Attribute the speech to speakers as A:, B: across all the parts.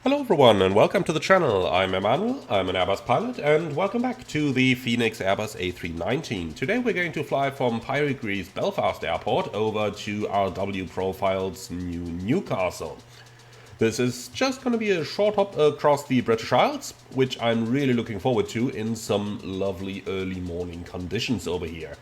A: Hello everyone and welcome to the channel. I'm Emmanuel, I'm an Airbus pilot, and welcome back to the Phoenix Airbus A319. Today we're going to fly from Pirate Greece Belfast Airport over to RW Profile's new Newcastle. This is just going to be a short hop across the British Isles, which I'm really looking forward to in some lovely early morning conditions over here.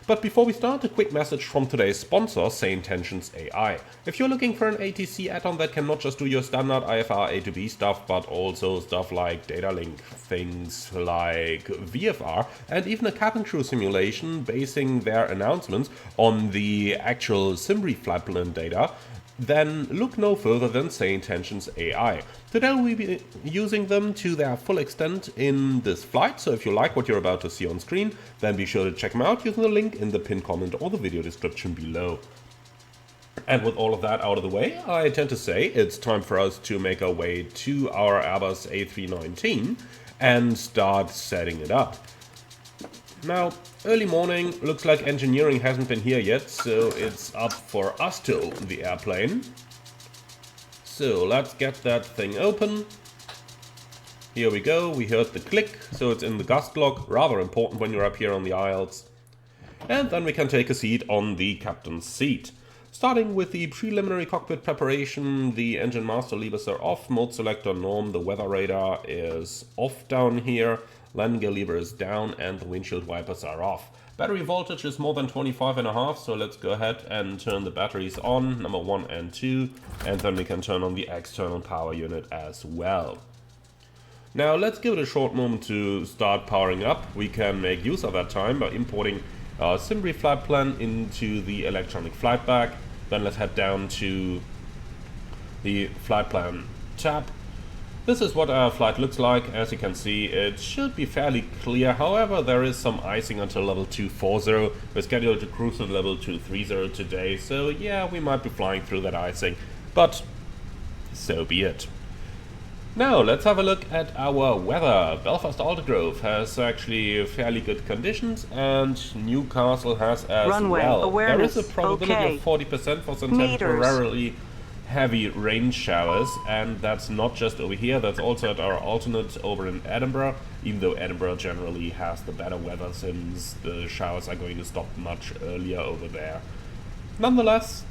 A: But before we start, a quick message from today's sponsor, Sane Tensions AI. If you're looking for an ATC add-on that can not just do your standard IFR A to B stuff, but also stuff like data link, things like VFR, and even a cabin crew simulation basing their announcements on the actual Simri flight plan data, then look no further than Sane Tensions AI. Today we'll be using them to their full extent in this flight, so if you like what you're about to see on screen, then be sure to check them out using the link in the pinned comment or the video description below. And with all of that out of the way, I tend to say it's time for us to make our way to our Airbus A319 and start setting it up. Now, early morning, looks like engineering hasn't been here yet, so it's up for us to open the airplane. So let's get that thing open. Here we go, we heard the click, so it's in the gust log, rather important when you're up here on the aisles. And then we can take a seat on the captain's seat. Starting with the preliminary cockpit preparation, the engine master levers are off, mode selector norm, the weather radar is off down here. Landing gear lever is down and the windshield wipers are off. Battery voltage is more than 25.5, so let's go ahead and turn the batteries on, number 1 and 2, and then we can turn on the external power unit as well. Now let's give it a short moment to start powering up. We can make use of that time by importing our Simri flight plan into the electronic flight bag. Then let's head down to the flight plan tab. This is what our flight looks like. As you can see, it should be fairly clear. However, there is some icing until level 240. We're scheduled to cruise at level 230 today, so yeah, we might be flying through that icing, but so be it. Now, let's have a look at our weather. Belfast Aldergrove has actually fairly good conditions, and Newcastle has as
B: Runway
A: well.
B: awareness.
A: There is a probability of 40% for some temporarily heavy rain showers, and that's not just over here, that's also at our alternate over in Edinburgh, even though Edinburgh generally has the better weather since the showers are going to stop much earlier over there. Nonetheless,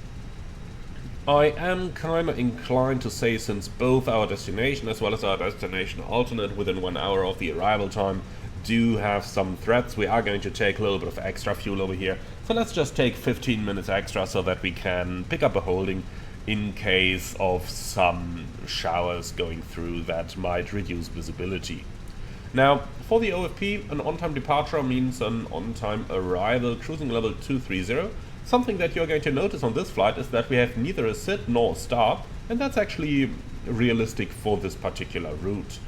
A: I am kind of inclined to say, since both our destination as well as our destination alternate within 1 hour of the arrival time do have some threats, we are going to take a little bit of extra fuel over here. So let's just take 15 minutes extra so that we can pick up a holding in case of some showers going through that might reduce visibility. Now, for the OFP, an on-time departure means an on-time arrival, cruising level 230. Something that you're going to notice on this flight is that we have neither a sit nor a stop, and that's actually realistic for this particular route.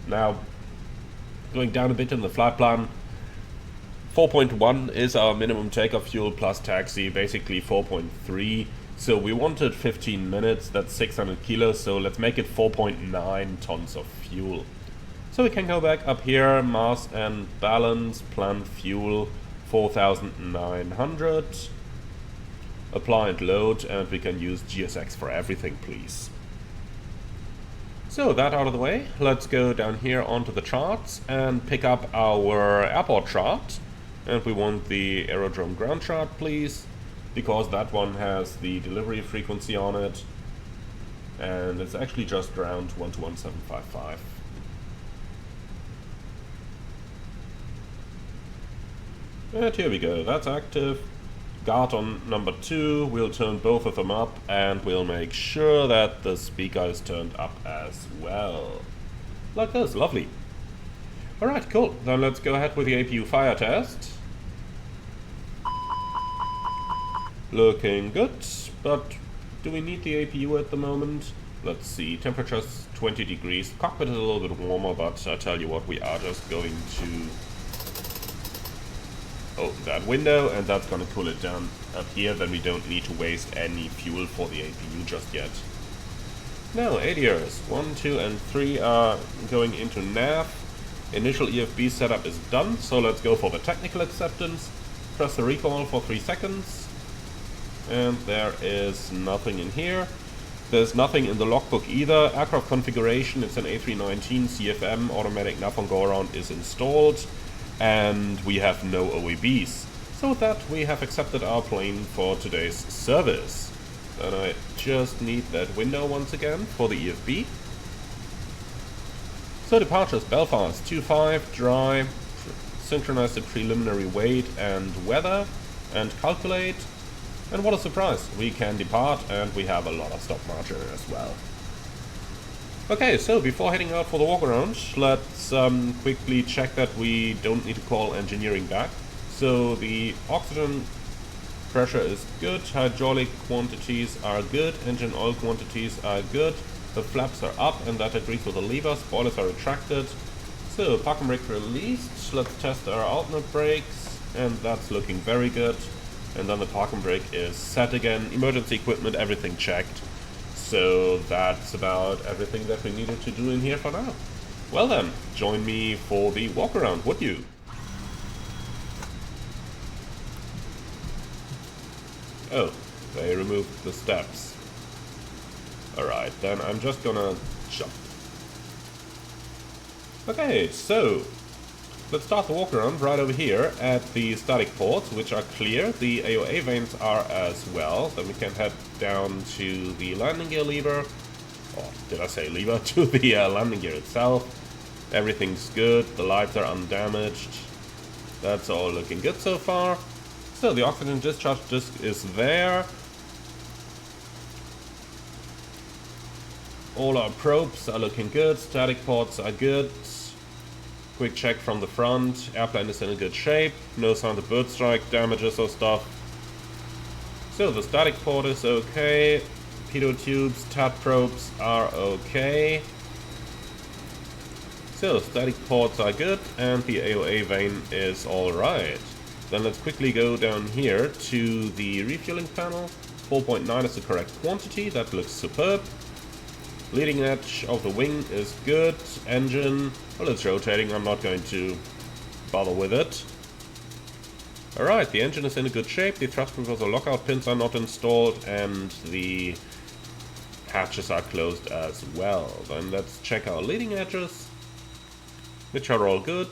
A: Now, going down a bit in the flight plan, 4.1 is our minimum takeoff fuel plus taxi, basically 4.3. So we wanted 15 minutes, that's 600 kilos, so let's make it 4.9 tons of fuel. So we can go back up here, mass and balance, planned fuel 4,900. Apply and load, and we can use GSX for everything, please. So that out of the way, let's go down here onto the charts and pick up our airport chart. And we want the aerodrome ground chart, please, because that one has the delivery frequency on it, and it's actually just ground 121755. And here we go, that's active. Guard on number 2, we'll turn both of them up, and we'll make sure that the speaker is turned up as well. Like this, lovely. Alright, cool, then let's go ahead with the APU fire test. Looking good, but do we need the APU at the moment? Let's see, temperature's 20 degrees. Cockpit is a little bit warmer, but I tell you what, we are just going to open that window, and that's going to cool it down up here. Then we don't need to waste any fuel for the APU just yet. Now, ADRs 1, 2, and 3 are going into nav. Initial EFB setup is done, so let's go for the technical acceptance. Press the recall for 3 seconds. And there is nothing in here. There's nothing in the logbook either. Aircraft configuration, it's an A319 CFM, automatic nav on go around is installed, and we have no OEBs. So with that, we have accepted our plane for today's service. And I just need that window once again for the EFB. So departures, Belfast, 25, dry, synchronize the preliminary weight and weather, and calculate. And what a surprise, we can depart, and we have a lot of stop margin as well. Okay, so before heading out for the walk around, let's quickly check that we don't need to call engineering back. So the oxygen pressure is good, hydraulic quantities are good, engine oil quantities are good, the flaps are up and that agrees with the lever, spoilers are retracted. So parking brake released, let's test our alternate brakes, and that's looking very good. And then the parking brake is set again, emergency equipment, everything checked. So that's about everything that we needed to do in here for now. Well then, join me for the walk around, would you? Oh, they removed the steps. Alright, then I'm just gonna jump. Okay, so let's start the walk around right over here at the static ports, which are clear. The AOA vanes are as well. Then we can head down to the landing gear lever. Or did I say lever? To the landing gear itself. Everything's good. The lights are undamaged. That's all looking good so far. So the oxygen discharge disc is there. All our probes are looking good. Static ports are good. Quick check from the front. Airplane is in a good shape. No sign of bird strike damages or stuff. So the static port is okay. Pitot tubes, TAT probes are okay. So static ports are good and the AOA vane is alright. Then let's quickly go down here to the refueling panel. 4.9 is the correct quantity, that looks superb. Leading edge of the wing is good. Engine, well, it's rotating, I'm not going to bother with it. Alright, the engine is in a good shape, the thrust reversal lockout pins are not installed, and the hatches are closed as well. Then let's check our leading edges, which are all good.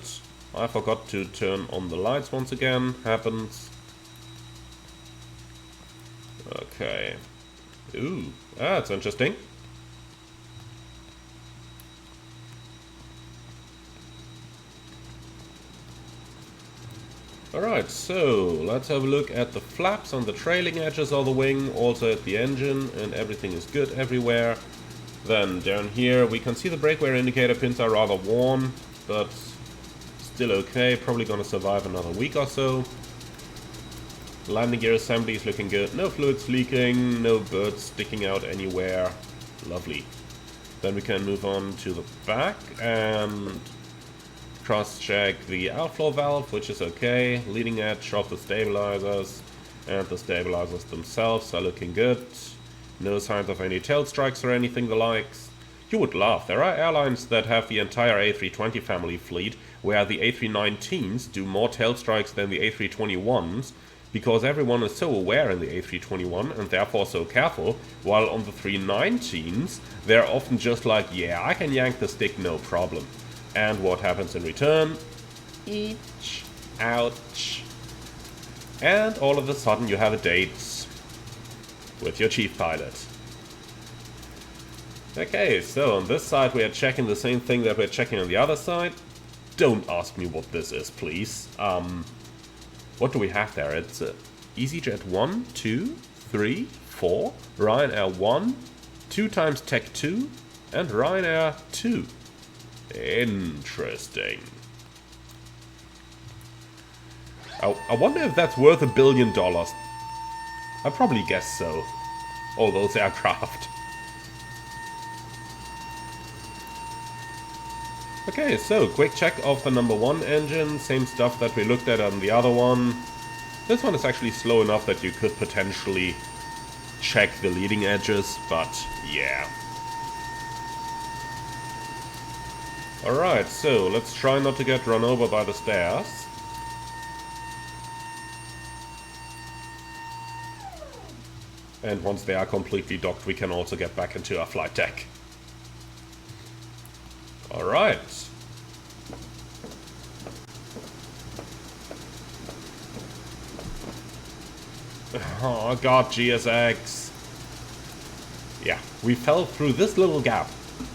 A: I forgot to turn on the lights once again, happens. Okay. Ooh, that's interesting. Alright, so let's have a look at the flaps on the trailing edges of the wing, also at the engine, and everything is good everywhere. Then down here we can see the brake wear indicator pins are rather worn, but still okay, probably gonna survive another week or so. Landing gear assembly is looking good, no fluids leaking, no birds sticking out anywhere. Lovely. Then we can move on to the back and cross-check the outflow valve, which is okay. Leading edge of the stabilizers and the stabilizers themselves are looking good. No signs of any tail strikes or anything the likes. You would laugh, there are airlines that have the entire A320 family fleet, where the A319s do more tail strikes than the A321s, because everyone is so aware in the A321 and therefore so careful, while on the 319s, they're often just like, yeah, I can yank the stick, no problem. And what happens in return? Each, ouch. And all of a sudden you have a date with your chief pilot. Okay, so on this side we are checking the same thing that we're checking on the other side. Don't ask me what this is, please. What do we have there? It's EasyJet 1, 2, 3, 4, Ryanair 1, 2 times Tech 2, and Ryanair 2. Interesting. I wonder if that's worth $1 billion. I probably guess so. All those aircraft. Okay, so quick check of the number 1 engine. Same stuff that we looked at on the other one. This one is actually slow enough that you could potentially check the leading edges, but yeah. Alright, so let's try not to get run over by the stairs. And once they are completely docked, we can also get back into our flight deck. Alright. Oh god, GSX. Yeah, we fell through this little gap.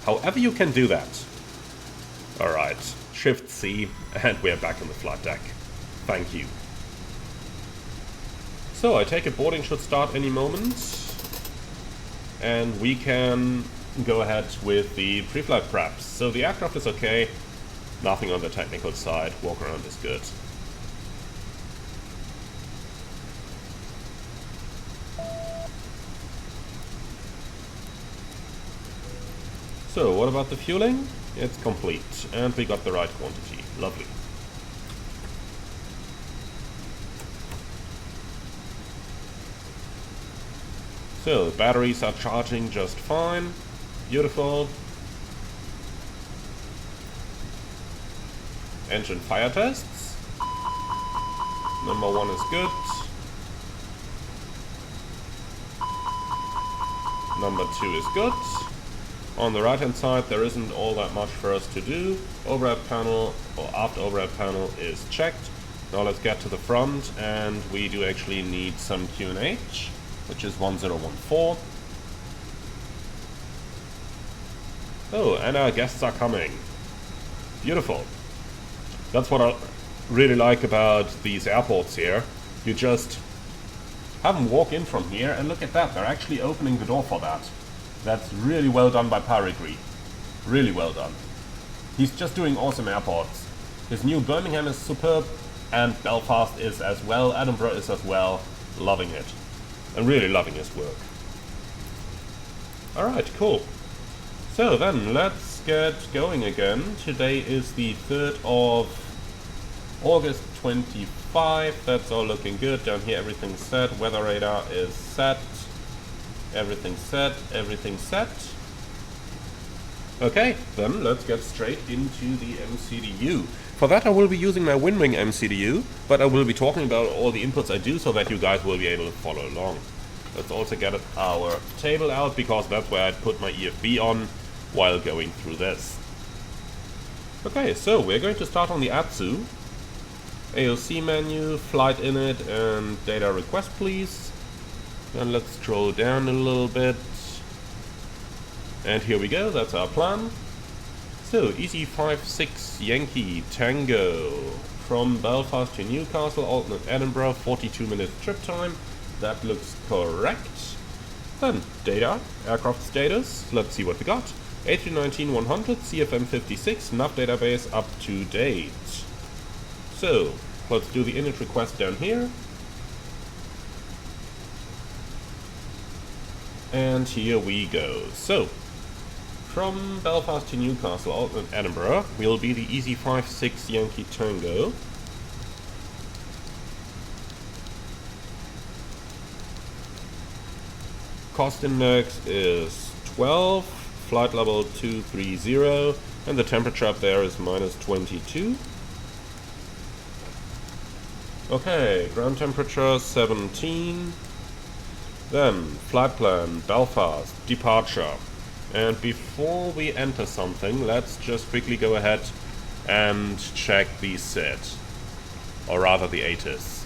A: However you can do that. Alright, Shift C, and we're back on the flight deck. Thank you. So, I take it boarding should start any moment. And we can go ahead with the pre-flight preps. So the aircraft is okay, nothing on the technical side, walk around is good. So, what about the fueling? It's complete, and we got the right quantity. Lovely. So, the batteries are charging just fine. Beautiful. Engine fire tests. Number 1 is good. Number 2 is good. On the right hand side there isn't all that much for us to do. Overhead panel or aft overhead panel is checked. Now let's get to the front, and we do actually need some QNH, which is 1014. Oh, and our guests are coming. Beautiful. That's what I really like about these airports here. You just have them walk in from here, and look at that, they're actually opening the door for that. That's really well done by Pyrigre. Really well done. He's just doing awesome airports. His new Birmingham is superb, and Belfast is as well, Edinburgh is as well. Loving it. And really loving his work. Alright, cool. So then, let's get going again. Today is the 3rd of August 25. That's all looking good. Down here everything's set. Weather radar is set. Everything set, everything set. Okay, then let's get straight into the MCDU. For that I will be using my WinWing MCDU, but I will be talking about all the inputs I do so that you guys will be able to follow along. Let's also get our table out, because that's where I put my EFB on while going through this. Okay, so we're going to start on the Asus. AOC menu, flight init, and data request please. And let's scroll down a little bit. And here we go, that's our plan. So, EC56 Yankee Tango from Belfast to Newcastle, alternate Edinburgh, 42 minutes trip time. That looks correct. Then, data, aircraft status, let's see what we got. A319-100, CFM56, nav database up to date. So, let's do the init request down here. And here we go. So, from Belfast to Newcastle, alternate Edinburgh, will be the EC56 Yankee Tango. Cost index is 12, flight level 230, and the temperature up there is -22. Okay, ground temperature 17. Then, flight plan, Belfast, departure. And before we enter something, let's just quickly go ahead and check the SID. Or rather the ATIS,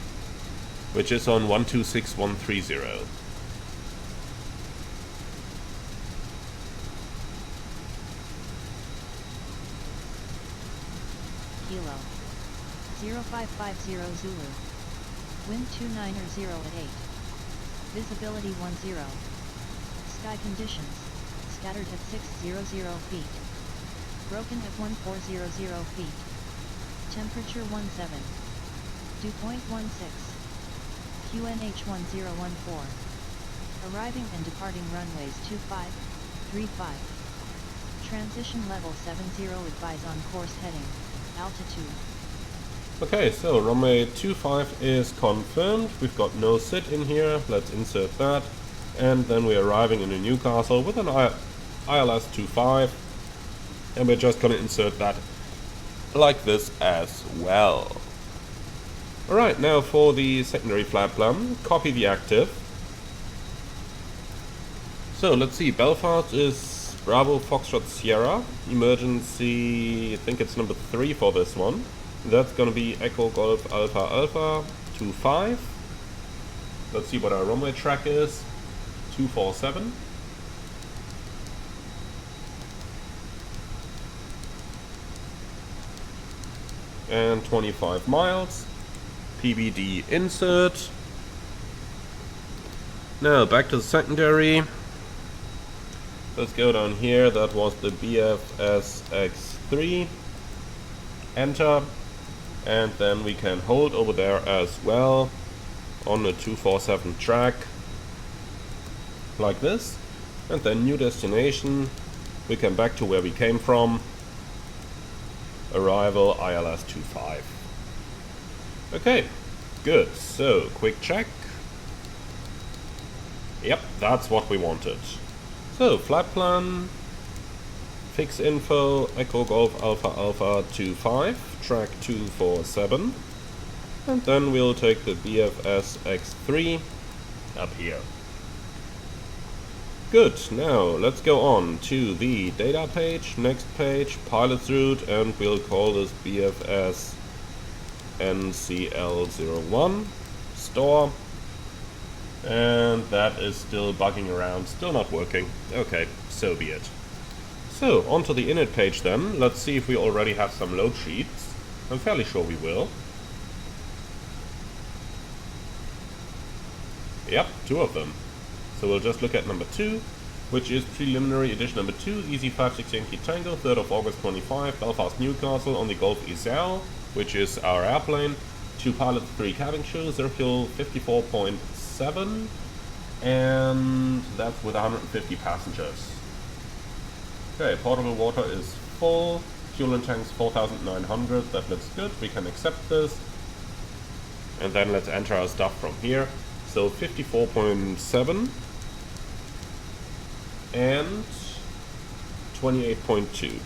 A: which is on 126130.
B: Kilo 0550 Zulu. Wind 290 at 8. Visibility 10. Sky conditions, scattered at 600 feet. Broken at 1400 feet. Temperature 17. Dew point 16. QNH 1014. Arriving and departing runways 25, 35. Transition level 70, advise on course heading, altitude.
A: Okay, so runway 25 is confirmed. We've got no SID in here. Let's insert that. And then we're arriving in Newcastle with an ILS 25. And we're just going to insert that like this as well. Alright, now for the secondary flight plan, copy the active. So let's see, Belfast is Bravo Foxtrot Sierra, emergency, I think it's number 3 for this one. That's gonna be Echo Golf Alpha Alpha 25. Let's see what our runway track is, 247. And 25 miles, PBD insert. Now back to the secondary. Let's go down here, that was the BFSX3. Enter. And then we can hold over there as well on the 247 track. Like this. And then new destination. We come back to where we came from. Arrival ILS 25. Okay, good. So, quick check. Yep, that's what we wanted. So, flight plan, fix info, Echo Golf Alpha Alpha 25, track 247, and then we'll take the BFS X3 up here. Good, now let's go on to the data page, next page, pilot's route, and we'll call this BFS NCL01, store. And that is still bugging around, still not working. Okay, so be it. So, onto the init page then. Let's see if we already have some load sheets. I'm fairly sure we will. Yep, 2 of them. So we'll just look at number 2, which is preliminary edition number 2, EZ56 Yankee Tango, 3rd of August 25, Belfast, Newcastle, on the Golf Isel, which is our airplane. 2 pilot, 3 cabin crew, 0 fuel 54.7, and that's with 150 passengers. Okay, portable water is full, fuel in tanks 4,900, that looks good, we can accept this. And then let's enter our stuff from here. So 54.7 and 28.2.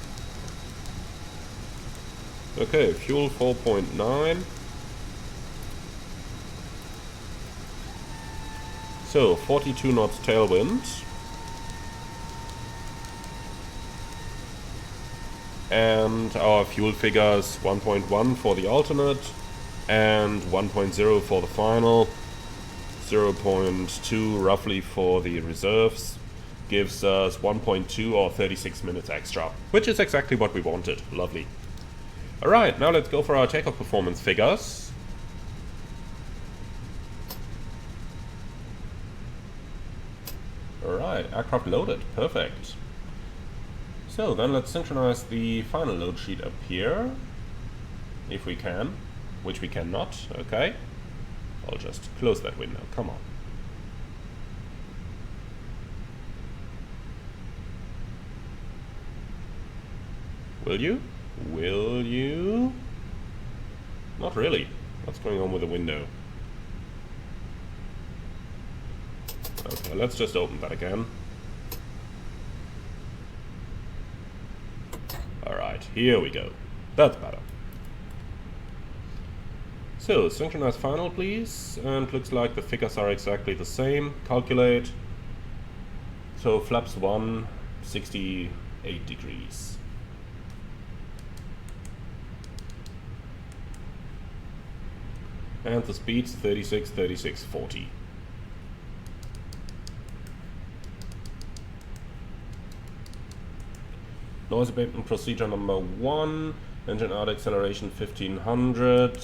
A: Okay, fuel 4.9. So 42 knots tailwind. And our fuel figures 1.1 for the alternate and 1.0 for the final. 0.2 roughly for the reserves gives us 1.2 or 36 minutes extra, which is exactly what we wanted. Lovely. Alright, now let's go for our takeoff performance figures. Alright, aircraft loaded. Perfect. So then let's synchronize the final load sheet up here, if we can, which we cannot. Okay. I'll just close that window, come on. Will you? Will you? Not really. What's going on with the window? Okay, let's just open that again. Alright, here we go. That's better. So, synchronize final please, and looks like the figures are exactly the same. Calculate. So flaps 1, 68 degrees. And the speed's 36, 36, 40. Noise abatement procedure number 1, engine out acceleration 1500.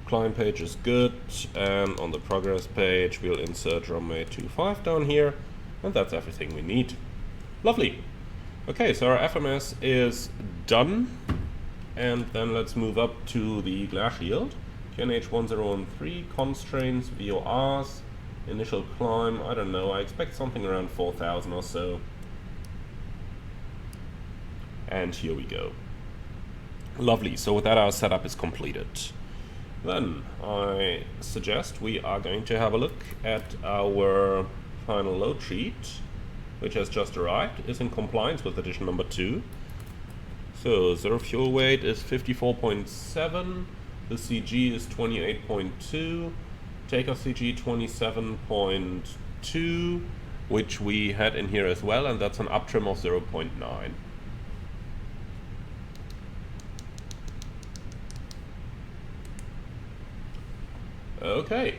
A: Climb page is good, and on the progress page we'll insert runway 25 down here, and that's everything we need. Lovely. Okay, so our FMS is done, and then let's move up to the glare shield. QNH 1013, constraints, VORs, initial climb, I don't know, I expect something around 4,000 or so. And here we go. Lovely, so with that our setup is completed. Then I suggest we are going to have a look at our final load sheet, which has just arrived, is in compliance with edition number 2. So zero fuel weight is 54.7, the CG is 28.2, takeoff CG 27.2, which we had in here as well, and that's an up trim of 0.9. Okay,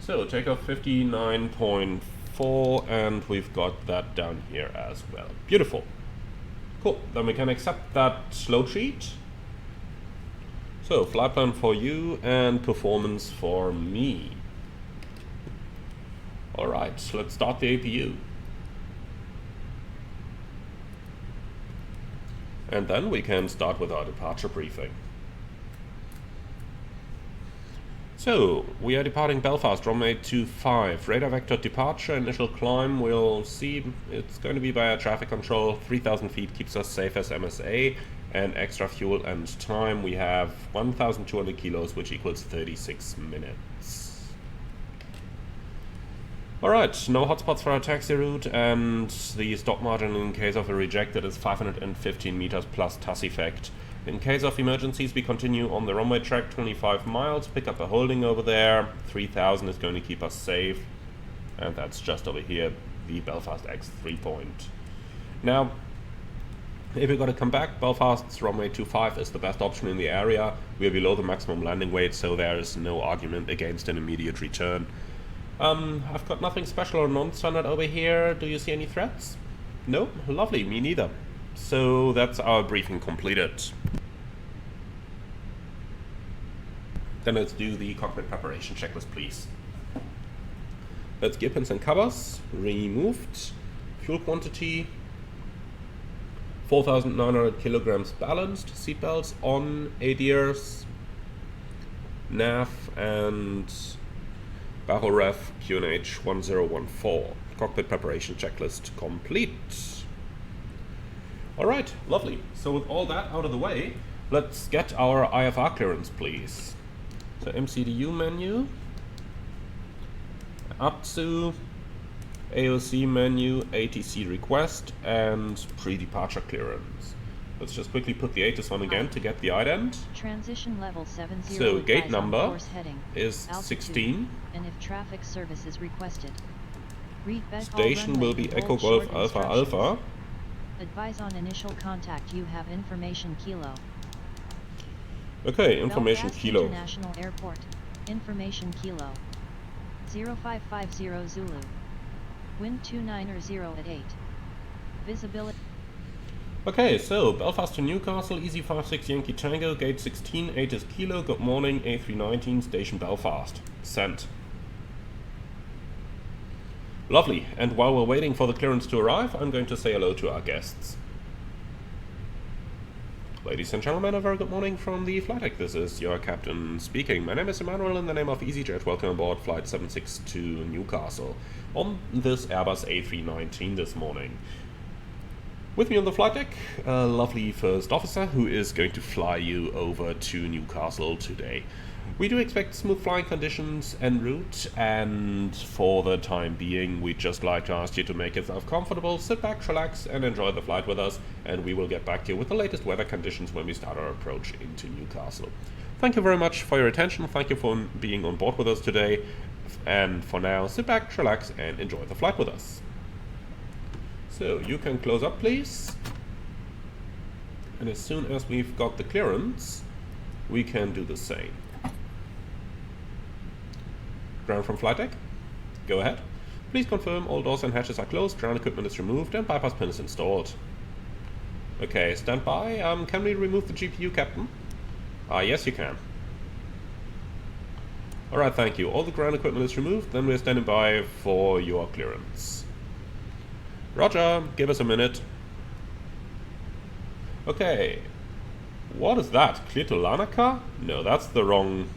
A: so takeoff 59.4, and we've got that down here as well. Beautiful. Cool, then we can accept that slow treat. So, flight plan for you and performance for me. Alright, let's start the APU. And then we can start with our departure briefing. So, we are departing Belfast, runway 25, radar vector departure, initial climb, we'll see, it's going to be via traffic control, 3,000 feet keeps us safe as MSA, and extra fuel and time, we have 1,200 kilos, which equals 36 minutes. Alright, no hotspots for our taxi route, and the stop margin in case of a rejected is 515 meters plus TAS effect. In case of emergencies, we continue on the runway track 25 miles, pick up a holding over there, 3,000 is going to keep us safe, and that's just over here, the Belfast X3 point. Now, if we're going to come back, Belfast's runway 25 is the best option in the area. We are below the maximum landing weight, so there is no argument against an immediate return. I've got nothing special or non-standard over here. Do you see any threats? No? Lovely, me neither. So that's our briefing completed. Then let's do the cockpit preparation checklist, please. Let's gear pins and covers removed. Fuel quantity 4,900 kilograms balanced. Seatbelts on. ADRs, nav, and barrel ref QNH 1014. Cockpit preparation checklist complete. Alright, lovely. So with all that out of the way, let's get our IFR clearance, please. So MCDU menu, ATSU, AOC menu, ATC request, and pre-departure clearance. Let's just quickly put the ATIS on again to get the ident.
B: Transition level 70.
A: So gate number
B: heading,
A: is
B: altitude,
A: 16.
B: And if traffic service is requested.
A: Station will be Echo Golf Alpha Alpha.
B: Advise on initial contact. You have information kilo.
A: Okay, information
B: Belfast
A: kilo.
B: International Airport. Information kilo. 0550 Zulu. Wind 290 at 8. Visibility.
A: Okay, so Belfast to Newcastle, Easy 56 Yankee Tango, gate 16, 8 is kilo. Good morning, A319, station Belfast. Sent. Lovely, and while we're waiting for the clearance to arrive, I'm going to say hello to our guests. Ladies and gentlemen, a very good morning from the flight deck. This is your captain speaking. My name is Emmanuel in the name of EasyJet. Welcome aboard flight 76 to Newcastle on this Airbus A319 this morning. With me on the flight deck, a lovely first officer who is going to fly you over to Newcastle today. We do expect smooth flying conditions en route, and for the time being, we'd just like to ask you to make yourself comfortable, sit back, relax, and enjoy the flight with us, and we will get back to you with the latest weather conditions when we start our approach into Newcastle. Thank you very much for your attention, thank you for being on board with us today, and for now, sit back, relax, and enjoy the flight with us. So, you can close up, please. And as soon as we've got the clearance, we can do the same. Ground from flight deck. Go ahead. Please confirm all doors and hatches are closed, ground equipment is removed, and bypass pin is installed. Okay, stand by. Can we remove the GPU, Captain? Yes, you can. Alright, thank you. All the ground equipment is removed, then we're standing by for your clearance. Roger, give us a minute. Okay. What is that? Clear to Larnaca? No, that's the wrong...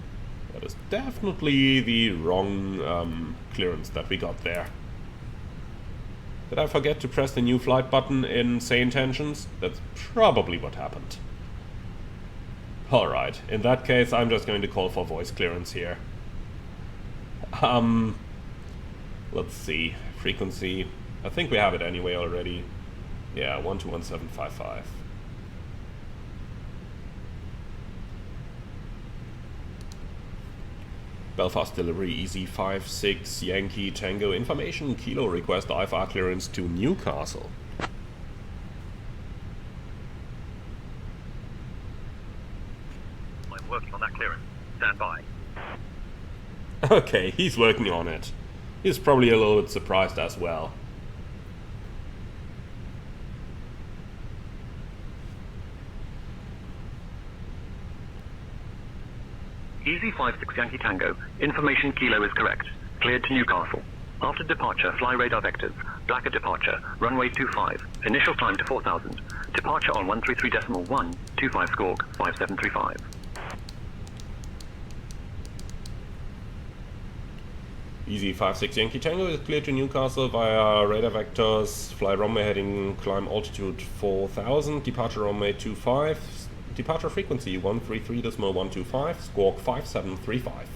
A: That is definitely the wrong clearance that we got there. Did I forget to press the new flight button in Say Intentions? That's probably what happened. Alright, in that case I'm just going to call for voice clearance here. Let's see. Frequency. I think we have it anyway already. Yeah, 121755. Belfast delivery, EZ56 Yankee Tango information, kilo request IFR clearance to Newcastle.
C: I'm working on that clearance. Stand by.
A: Okay, he's working on it. He's probably a little bit surprised as well.
C: EZ56 Yankee Tango. Information kilo is correct. Cleared to Newcastle. After departure, fly radar vectors. Black at departure. Runway 25. Initial climb to 4,000. Departure on 133.1. 25 squawk 5735.
A: EZ56 Yankee Tango is cleared to Newcastle via radar vectors. Fly runway heading, climb altitude 4,000. Departure runway 25. Departure frequency 133.125, squawk 5735.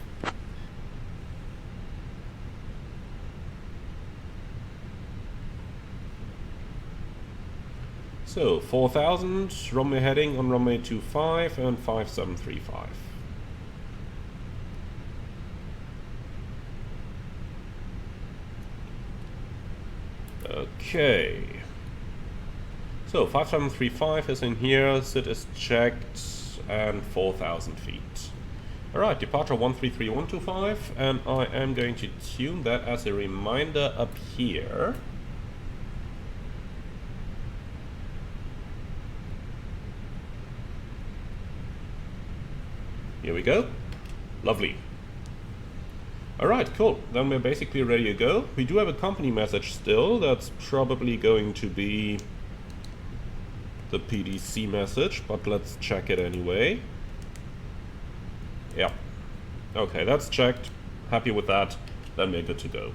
A: So 4,000, runway heading on runway 25 and 5735. Okay. So 5735 is in here, SID is checked, and 4,000 feet. Alright, departure 133.125, and I am going to tune that as a reminder up here. Here we go. Lovely. Alright, cool. Then we're basically ready to go. We do have a company message still. That's probably going to be the PDC message, but let's check it anyway. Yeah. Okay, that's checked. Happy with that. Then we're good to go.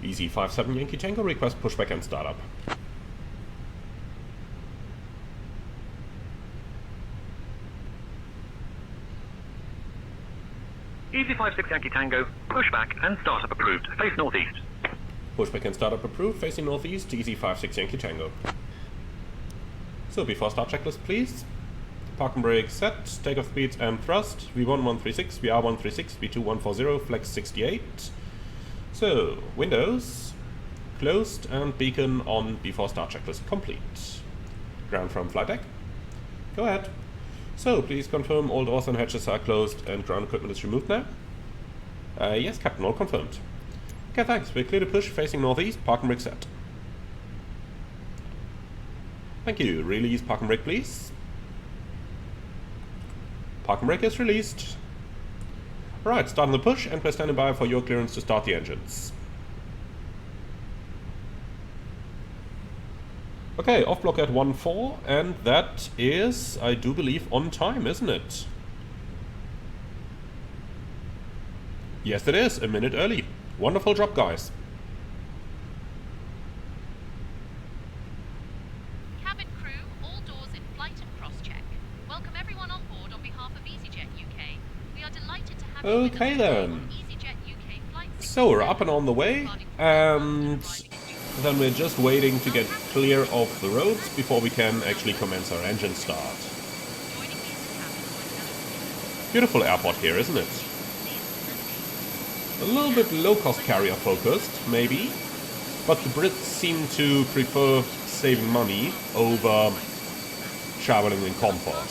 A: EZ57 Yankee Tango, request pushback and startup.
C: EZ56 Yankee Tango, pushback and startup approved. Face northeast.
A: Pushback and startup approved, facing northeast, EZ56 Yankee Tango. So before start checklist please. Park and brake set, takeoff speeds and thrust, V1 136, VR 136, V2 140, flex 68. So, windows closed and beacon on before start checklist complete. Ground from flight deck. Go ahead. So, please confirm all doors and hatches are closed and ground equipment is removed now. Yes, Captain, all confirmed. Okay, thanks. We're clear to push, facing northeast, park and brake set. Thank you. Release park and brake, please. Park and brake is released. Alright, starting the push, and we're standing by for your clearance to start the engines. Okay, off block at 1.4, and that is, I do believe, on time, isn't it? Yes, it is. A minute early. Wonderful job, guys.
D: Cabin crew, all doors in flight and cross-check. Welcome everyone on board on behalf of EasyJet UK. We are delighted to have you with us
A: Okay then.
D: on EasyJet UK flight.
A: So we're up and on the way, and then we're just waiting to get clear of the roads before we can actually commence our engine start. Beautiful airport here, isn't it? A little bit low-cost carrier focused, maybe, but the Brits seem to prefer saving money over traveling in comfort.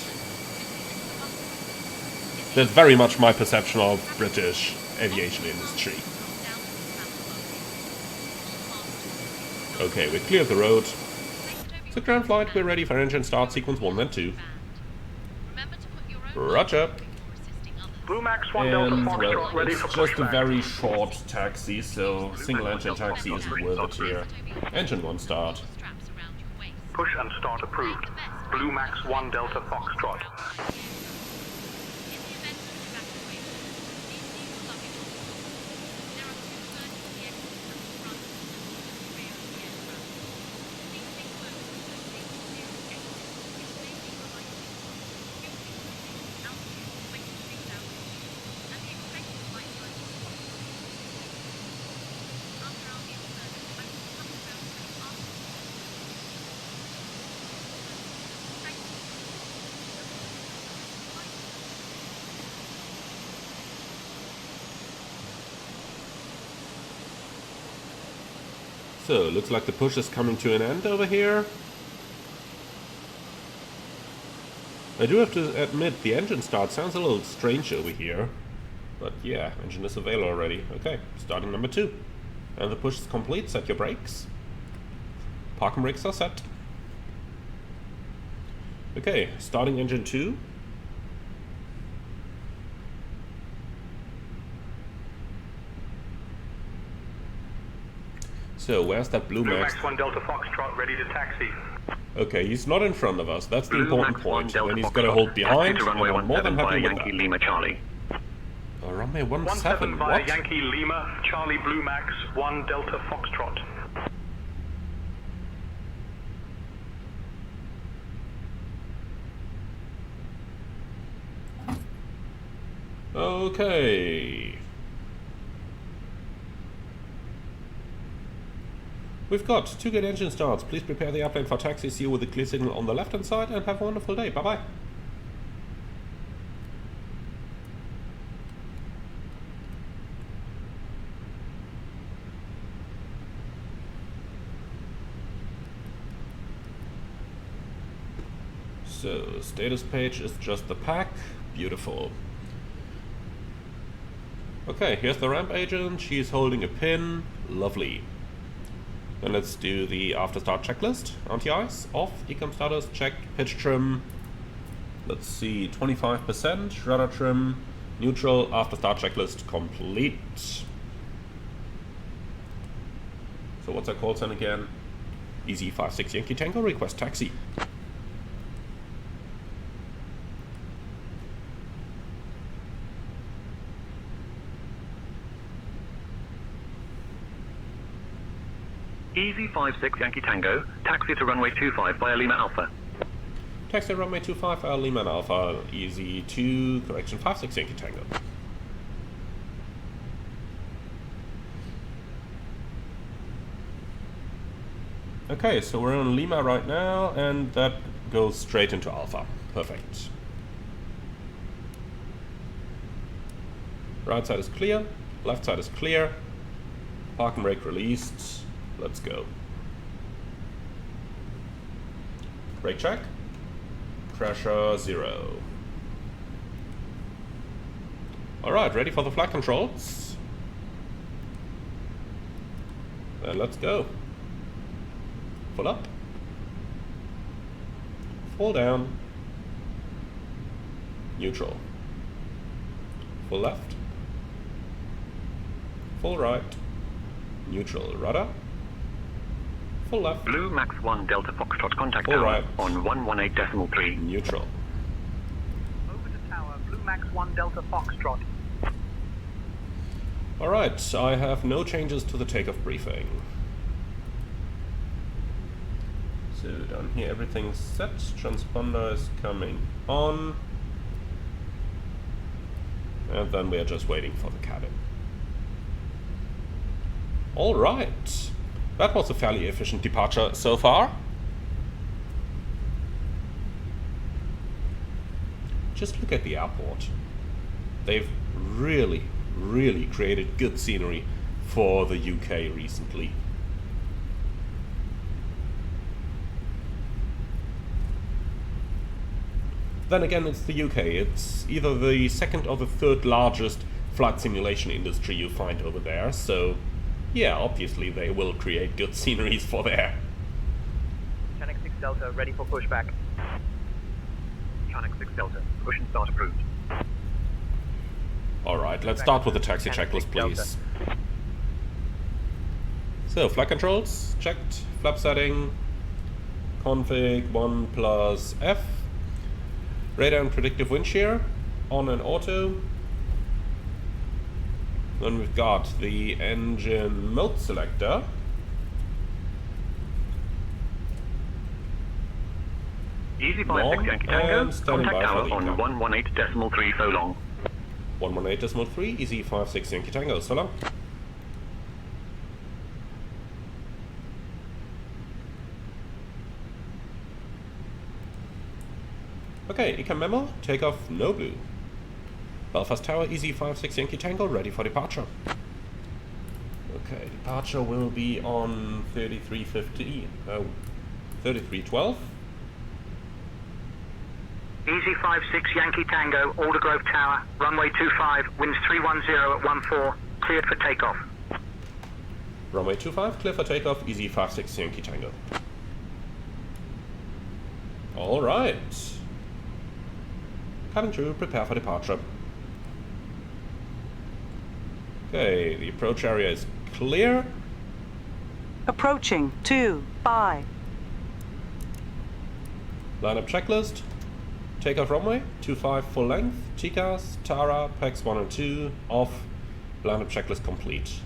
A: That's very much my perception of British aviation industry. Okay, we cleared the road. So ground flight, we're ready for engine start sequence 1 and 2. Roger.
E: Blue Max 1 Delta
A: And
E: Foxtrot
A: well,
E: ready
A: it's
E: for
A: just a
E: pushback.
A: very short taxi, so single engine taxi isn't worth it here. Engine 1 start.
E: Push and start approved. Blue Max 1 Delta Foxtrot.
A: So, looks like the push is coming to an end over here. I do have to admit, the engine start sounds a little strange over here. But yeah, engine is available already. Okay, starting number 2. And the push is complete. Set your brakes. Parking brakes are set. Okay, starting engine 2. So, where's that Blue Max?
E: Max 1 Delta Foxtrot ready to taxi.
A: Okay, he's not in front of us. That's the
C: Blue
A: important
C: Max 1
A: point.
C: Delta
A: Then he's
C: Foxtrot.
A: got to hold behind,
C: Taxi to
A: and
C: runway
A: I'm more than
C: 17
A: happy
C: via
A: with
C: Yankee
A: that.
C: Lima Charlie.
A: Oh, runway 17,
E: 17 via
A: what?
E: Yankee Lima, Charlie Blue Max 1 Delta Foxtrot.
A: Okay. We've got 2 good engine starts. Please prepare the airplane for taxi. See you with the clear signal on the left-hand side, and have a wonderful day. Bye-bye. So, status page is just the pack. Beautiful. Okay, here's the ramp agent. She's holding a pin. Lovely. Then let's do the after start checklist. Anti-ice, off, ecom status, check, pitch trim. Let's see, 25%, rudder trim, neutral, after start checklist complete. So what's our call sign again? EZ56 Yankee Tango, request taxi.
C: EZ56 Yankee Tango, taxi to runway 25 via Lima Alpha.
A: Taxi runway 25, Lima and Alpha, EZ2, correction 56 Yankee Tango. Okay, so we're on Lima right now, and that goes straight into Alpha. Perfect. Right side is clear, left side is clear. Parking brake released. Let's go. Brake check. Pressure 0. Alright, ready for the flight controls. Then let's go. Full up. Full down. Neutral. Full left. Full right. Neutral. Rudder. Full left.
C: Blue Max 1 Delta Foxtrot, contact
A: Full
C: tower
A: right.
C: on 118.3.
A: Neutral.
E: Over to tower, Blue Max 1 Delta Foxtrot.
A: Alright, I have no changes to the takeoff briefing. So down here everything's set, transponder is coming on. And then we are just waiting for the cabin. Alright, that was a fairly efficient departure so far. Just look at the airport. They've really created good scenery for the UK recently. Then again, it's the UK. It's either the second or the third largest flight simulation industry you find over there, so yeah, obviously they will create good sceneries for there.
F: Channel 6 Delta, ready for pushback.
C: Channel 6 Delta, push and start approved.
A: Alright, let's start with the taxi checklist, please. So, flight controls, checked. Flap setting, config 1 plus F. Radar and predictive wind shear, on and auto. Then we've got the engine mode selector.
C: EZ56 Yankee Tango,
A: and standing
C: contact
A: by for
C: tower
A: the
C: on
A: econ.
C: 118.3 so long.
A: 118.3, EZ56 Yankee Tango, so long. Okay, econ memo, takeoff no blue. Belfast Tower, EZ56 Yankee Tango, ready for departure. Okay, departure will be on 3315. Oh, 3312.
E: Easy 56 Yankee Tango, Aldergrove Tower, runway 25, winds 310 at 14, cleared for takeoff.
A: Runway 25, clear for takeoff, easy 56 Yankee Tango. Alright. Cabin crew, prepare for departure. Okay, the approach area is clear.
G: Approaching 25.
A: Lineup checklist. Takeoff runway, 25 full length, TCAS, Tara, PAX 1 and 2, off. Lineup checklist complete.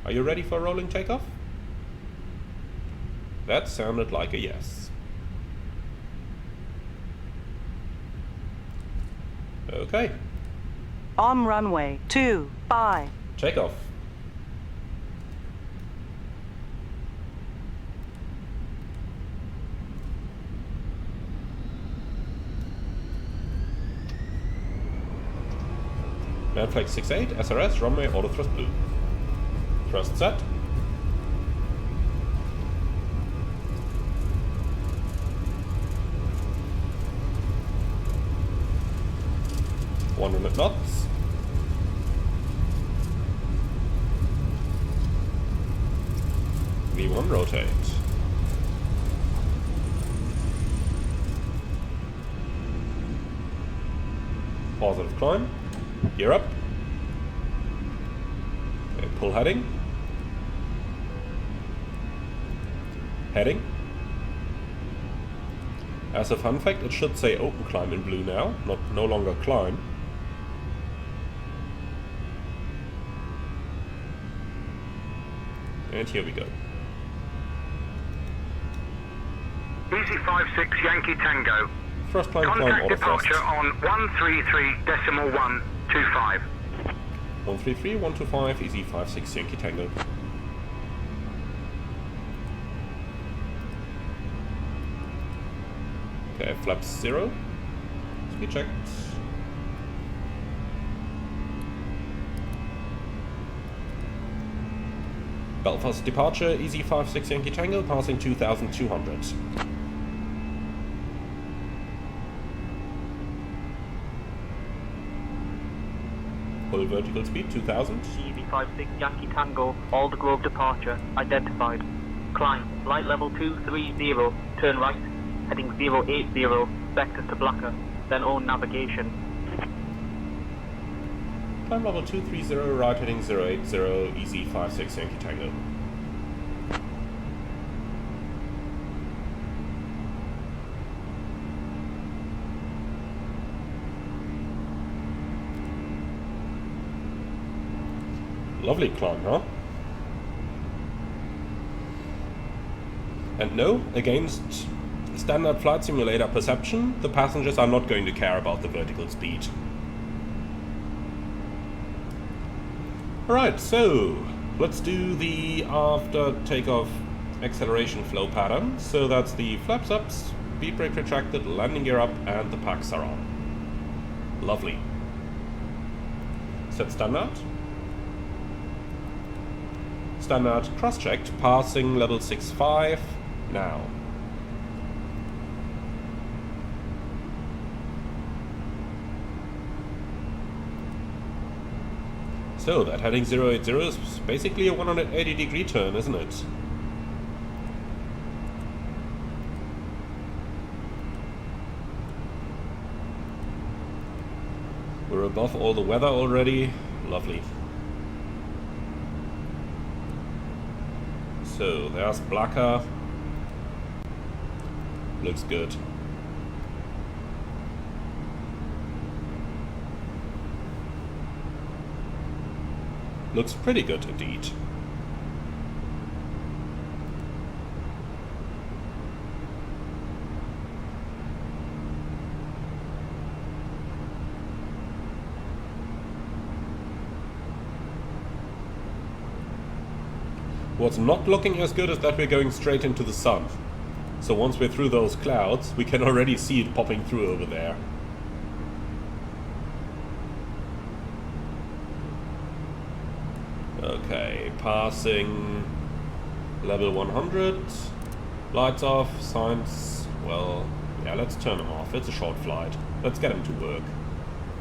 A: Are you ready for rolling takeoff? That sounded like a yes. Okay.
G: On runway 25.
A: Takeoff. Man flag 68, SRS, runway auto thrust blue. Thrust set. .100 knots. V1 rotate. Positive climb. Gear up. Okay, pull heading. Heading. As a fun fact, it should say open climb in blue now, no longer climb. And here we go.
E: Easy 56 Yankee Tango.
A: Thrust climb, climb,
E: Contact
A: auto thrust.
E: departure on 133.125.
A: 133.125, easy 56 Yankee Tango. Okay, flaps 0. Speed checked. Belfast departure, easy 56 Yankee Tango, passing 2,200. Full vertical speed, 2,000.
F: Easy 56 Yankee Tango, Aldergrove departure, identified. Climb, flight level 230, turn right, heading 080, vectors to Blacker, then own navigation.
A: Climb level 230, right heading 080, easy 56 Yankee Tango. Lovely climb, huh? And no, against standard flight simulator perception, the passengers are not going to care about the vertical speed. Alright, so let's do the after takeoff acceleration flow pattern. So that's the flaps up, speed brake retracted, landing gear up, and the packs are on. Lovely. Set standard. Standard cross-checked, passing level 65 now. So that heading 080 is basically a 180-degree turn, isn't it? We're above all the weather already. Lovely. So there's Blacker. Looks good. Looks pretty good indeed. What's not looking as good is that we're going straight into the sun. So once we're through those clouds, we can already see it popping through over there. Okay, passing level 100. Lights off, signs, well, yeah, let's turn them off. It's a short flight. Let's get them to work.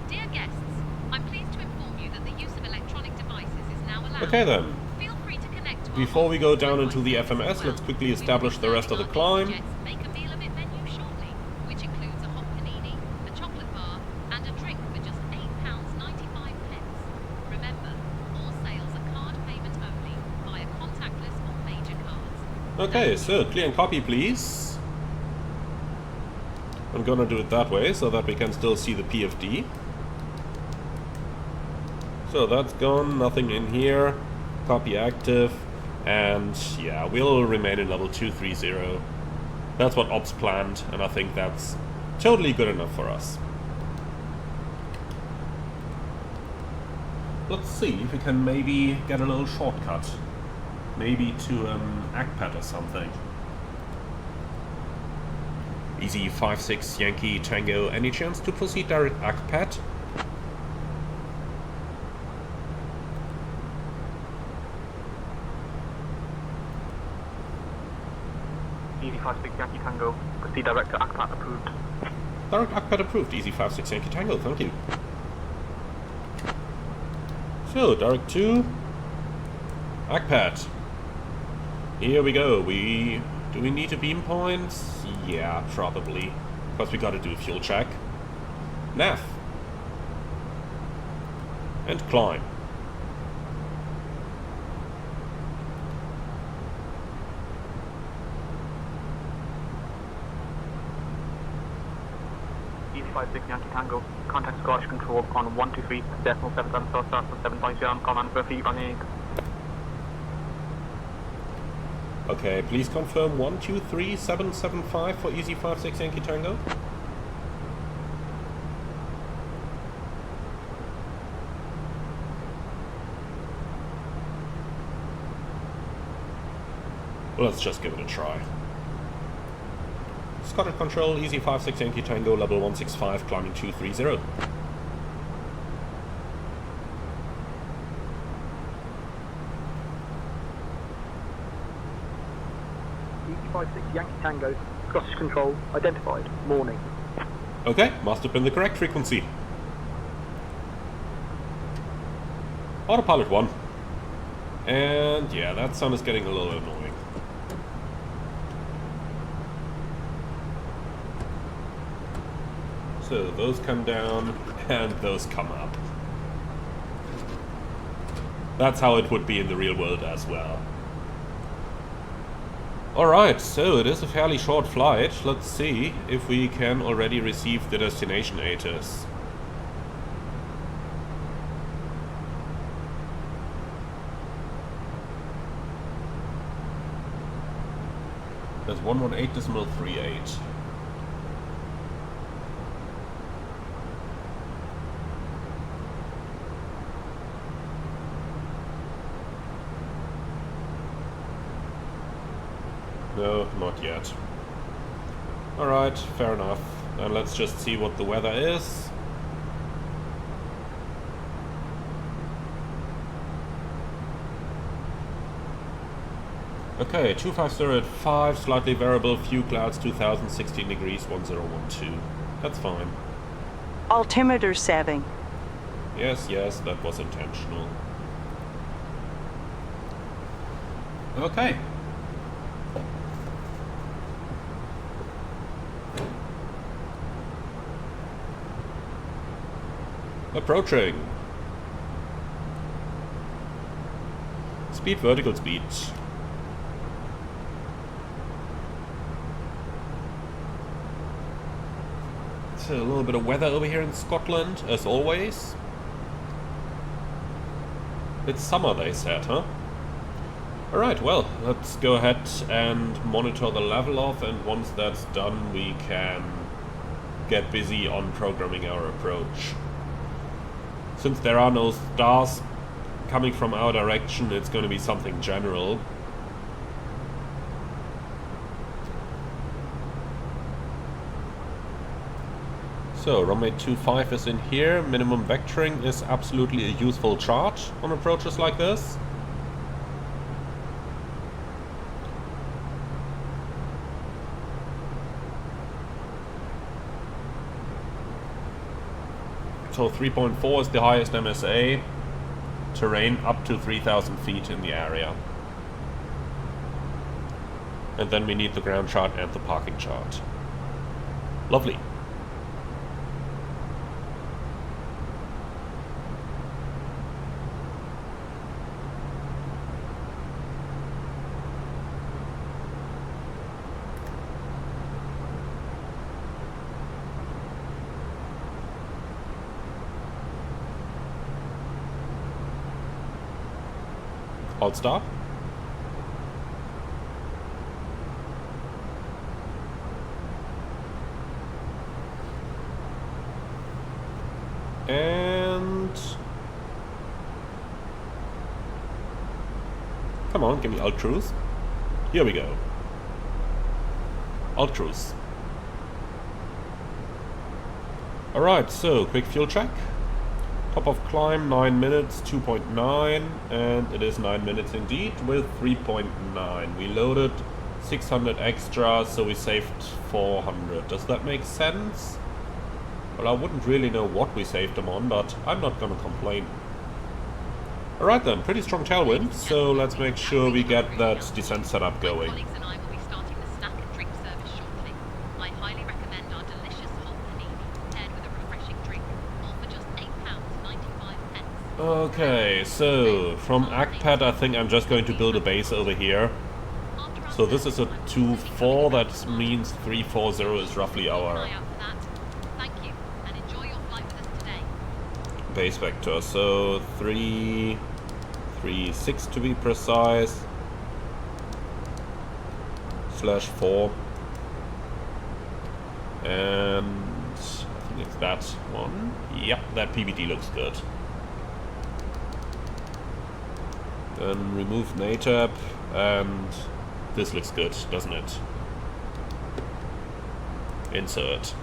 D: Dear guests, I'm pleased to inform you that the use of electronic devices is now allowed.
A: Okay then.
D: Feel free to connect to our
A: Before we go down into the
D: Wi-Fi
A: FMS,
D: as
A: let's
D: well.
A: quickly
D: We
A: establish
D: will
A: the
D: be
A: rest of the
D: serving our
A: climb.
D: Jets make a meal of it menu shortly, which includes a hot panini, a chocolate bar, and a drink for just £8.95. Remember, all sales are card payment only, via contactless or major cards.
A: Okay, so clear and copy, please. I'm gonna do it that way so that we can still see the PFD. So that's gone, nothing in here. Copy active, and yeah, we'll remain in level 230. That's what Ops planned, and I think that's totally good enough for us. Let's see if we can maybe get a little shortcut. Maybe to Akpat or something. Easy 5-6 Yankee Tango, any chance to proceed direct Akpat?
F: Easy 5-6 Yankee Tango, proceed direct to Akpat approved.
A: Direct Akpat approved, Easy 5-6 Yankee Tango, thank you. So, direct to Akpat. Here we go. Do we need a beam point? Yeah, probably. Because we gotta do a fuel check. Nav. And climb.
F: Easy 5-6 Yankee Tango, contact Scottish Control on 123.77 750 command for feet on 8.
A: Okay, please confirm 123775 for Easy 5-6 Yankee Tango. Well, let's just give it a try. Scottish Control, Easy 5-6 Yankee Tango, level 165, climbing 230.
E: Easy 5-6 Yankee Tango, Scottish Control, identified, morning.
A: Okay, must have been the correct frequency. Autopilot 1. And yeah, that sound is getting a little annoying. So those come down and those come up. That's how it would be in the real world as well. Alright, so it is a fairly short flight. Let's see if we can already receive the destination ATIS. That's 118.38. No, not yet. Alright, fair enough. Then let's just see what the weather is. Okay, 250 at 5, slightly variable, few clouds, 2000, 16 degrees, 1012. That's fine.
G: Altimeter setting.
A: Yes, yes, that was intentional. Okay. Approaching. Speed, vertical speed. So a little bit of weather over here in Scotland, as always. It's summer, they said, huh? Alright, well, let's go ahead and monitor the level off, and once that's done, we can get busy on programming our approach. Since there are no stars coming from our direction, it's going to be something general. So, runway 25 is in here. Minimum vectoring is absolutely a useful chart on approaches like this. So 3.4 is the highest MSA. Terrain up to 3,000 feet in the area. And then we need the ground chart and the parking chart. Lovely. Hold stop. And come on, give me alt cruise. Here we go. Alt cruise. Alright, so quick fuel check. Top of climb 9 minutes, 2.9, and it is 9 minutes indeed with 3.9. We loaded 600 extra, so we saved 400. Does that make sense? Well, I wouldn't really know what we saved them on, but I'm not gonna complain. Alright then, pretty strong tailwind, so let's make sure we get that descent setup going.
D: Colleagues and I will be starting the snack and drink service shortly. I highly recommend our delicious hot panini paired with a refreshing drink, all for just £8.95.
A: Okay, so from ACPAD I think I'm just going to build a base over here. So this is a 2-4, that means 340 is roughly our
D: Thank you, and enjoy your flight with us today.
A: base vector. So 336 to be precise, /4, and I think it's that one. Yep, that PBD looks good. Then remove NATAB, and this looks good, doesn't it? Insert.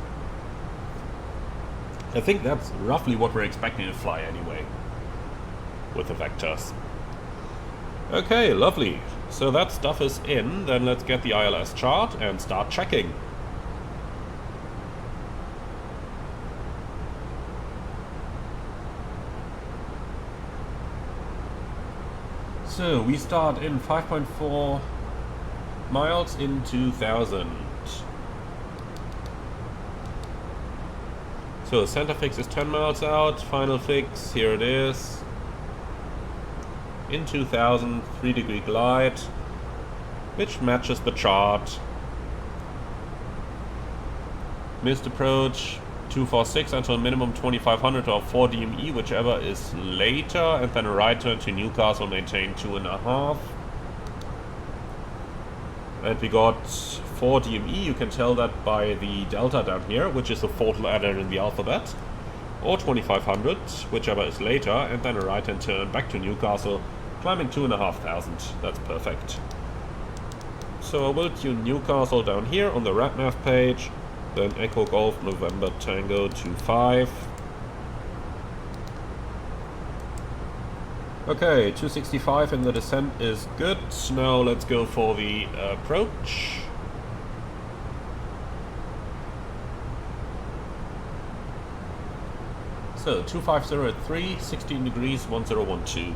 A: I think that's roughly what we're expecting to fly anyway, with the vectors. Okay, lovely. So that stuff is in, then let's get the ILS chart and start checking. So we start in 5.4 miles in 2000. So center fix is 10 miles out, final fix, here it is. In 2000, 3-degree glide, which matches the chart. Missed approach, 246 until minimum 2500 or 4 DME, whichever is later, and then a right turn to Newcastle, maintain 2.5. And we got 4 DME, you can tell that by the delta down here, which is the fourth letter in the alphabet, or 2500, whichever is later, and then a right hand turn back to Newcastle, climbing 2,500. That's perfect. So I will tune Newcastle down here on the RadNav page, then Echo Golf November Tango 25. Okay, 265 in the descent is good. Now let's go for the approach. So 250 at 3, 16 degrees, 1012.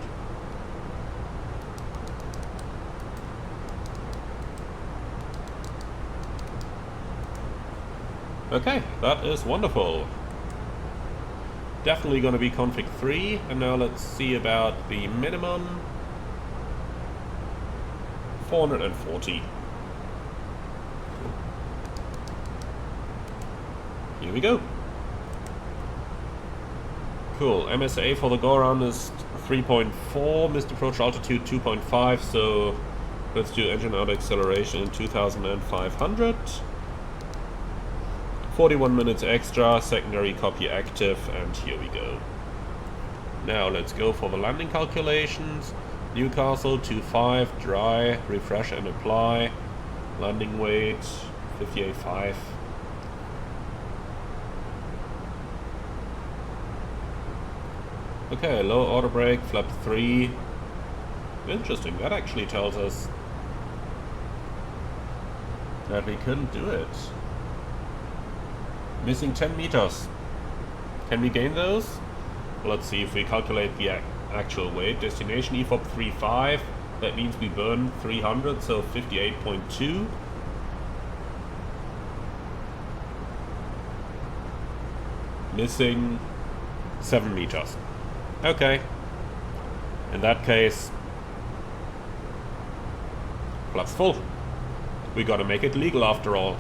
A: Okay, that is wonderful. Definitely going to be config 3, and now let's see about the minimum. 440. Here we go. Cool, MSA for the go-around is 3.4, missed approach altitude 2.5, so let's do engine out acceleration in 2500. 41 minutes extra, secondary copy active, and here we go. Now let's go for the landing calculations. Newcastle 25, dry, refresh and apply. Landing weight 58.5. Okay, low auto brake, flap 3. Interesting, that actually tells us that we couldn't do it. Missing 10 meters. Can we gain those? Let's see if we calculate the actual weight. Destination EFOP 35. That means we burn 300, so 58.2. Missing 7 meters. Okay. In that case, flap's full. We gotta make it legal after all.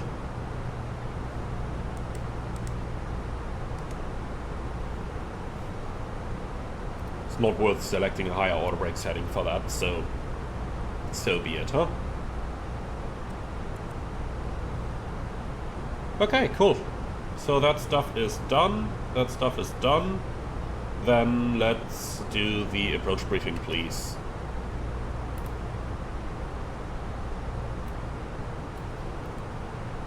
A: It's not worth selecting a higher auto brake setting for that, so be it, huh? Okay, cool. So that stuff is done. That stuff is done. Then let's do the approach briefing, please.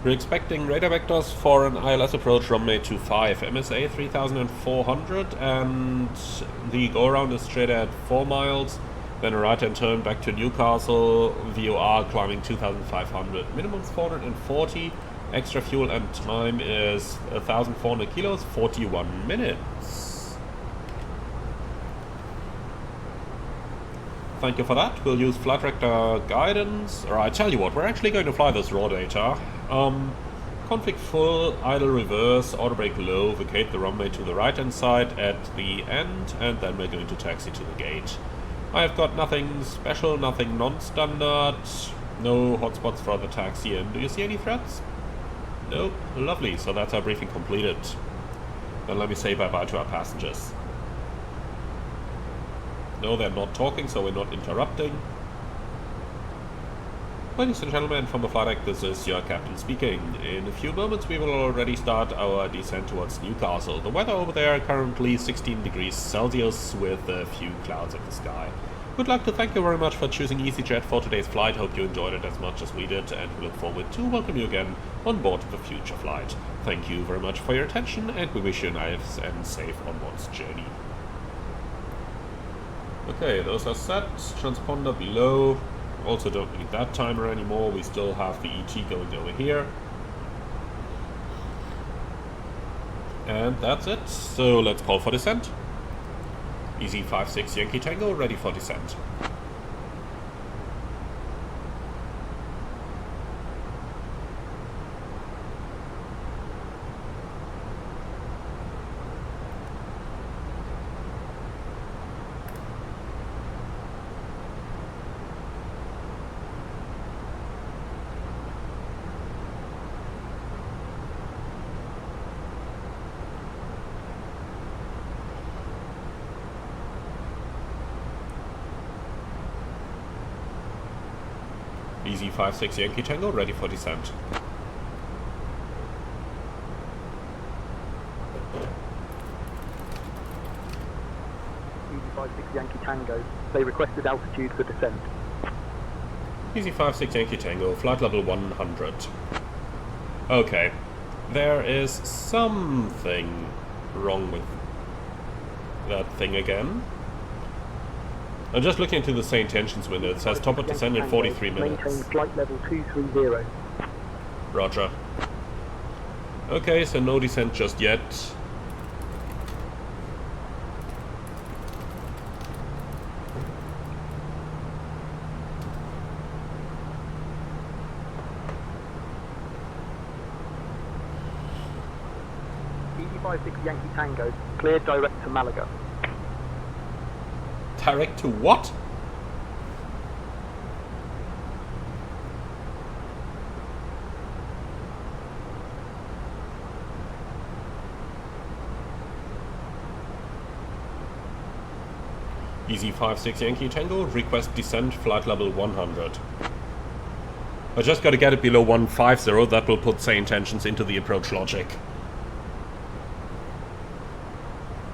A: We're expecting radar vectors for an ILS approach runway 25, MSA 3400, and the go-around is straight at 4 miles, then a right-hand turn back to Newcastle, VOR climbing 2500, minimum is 440, extra fuel and time is 1400 kilos, 41 minutes. Thank you for that. We'll use flight director guidance, or I tell you what, we're actually going to fly this raw data. Config full, idle reverse, auto brake low, vacate the runway to the right hand side at the end, and then we're going to taxi to the gate. I've got nothing special, nothing non-standard, no hotspots for the taxi in. Do you see any threats? Nope. Lovely, so that's our briefing completed. Then let me say bye-bye to our passengers. No, they're not talking, so we're not interrupting. Ladies and gentlemen, from the flight deck, this is your captain speaking. In a few moments we will already start our descent towards Newcastle. The weather over there currently 16 degrees Celsius with a few clouds in the sky. We'd like to thank you very much for choosing EasyJet for today's flight. Hope you enjoyed it as much as we did, and we look forward to welcome you again on board of a future flight. Thank you very much for your attention, and we wish you a nice and safe onwards journey. Okay, those are set. Transponder below. Also don't need that timer anymore. We still have the ET going over here. And that's it. So let's call for descent. Easy 5-6 Yankee Tango, ready for descent. Easy 5-6 Yankee Tango, ready for descent.
F: Easy 5-6 Yankee Tango. They requested altitude for descent.
A: Easy 5-6 Yankee Tango, flight level 100. Okay, there is something wrong with that thing again. I'm just looking into the same tensions window. It says top of descent in 43 minutes.
F: Maintain flight level 230.
A: Roger. Okay, so no descent just yet.
F: Easy 5-6 Yankee Tango, cleared direct to Malaga.
A: Direct to what? Easy 5-6 Yankee Tango, request descent flight level 100. I just gotta get it below 150, that will put sane tensions into the approach logic.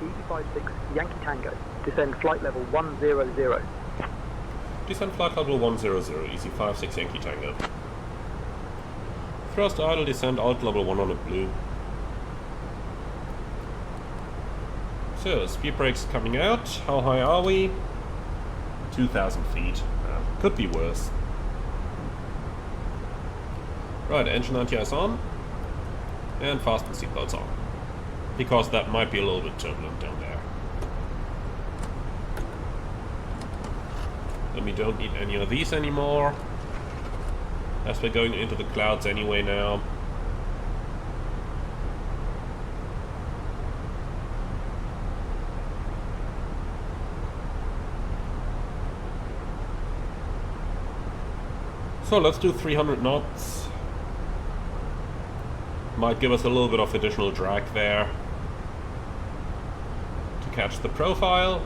F: Easy 5-6 Yankee Tango, descend flight level 100.
A: Descent flight level 100, easy 5-6 Yankee Tango. Thrust idle, descent alt level 100 blue. So, speed brakes coming out. How high are we? 2,000 feet. Could be worse. Right, engine anti-ice on. And fasten seatbelts on. because that might be a little bit turbulent down there. And we don't need any of these anymore, as we're going into the clouds anyway now. So let's do 300 knots. Might give us a little bit of additional drag there to catch the profile.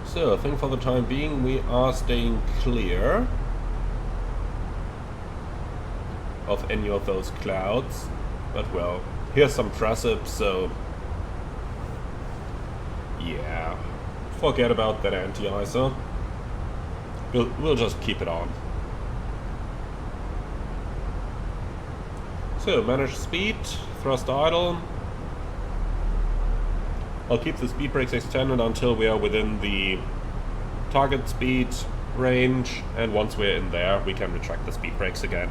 A: So I think for the time being we are staying clear of any of those clouds, but well, here's some precip, so yeah, forget about that anti-icer. We'll just keep it on. So manage speed, thrust idle. I'll keep the speed brakes extended until we are within the target speed range, and once we're in there we can retract the speed brakes again.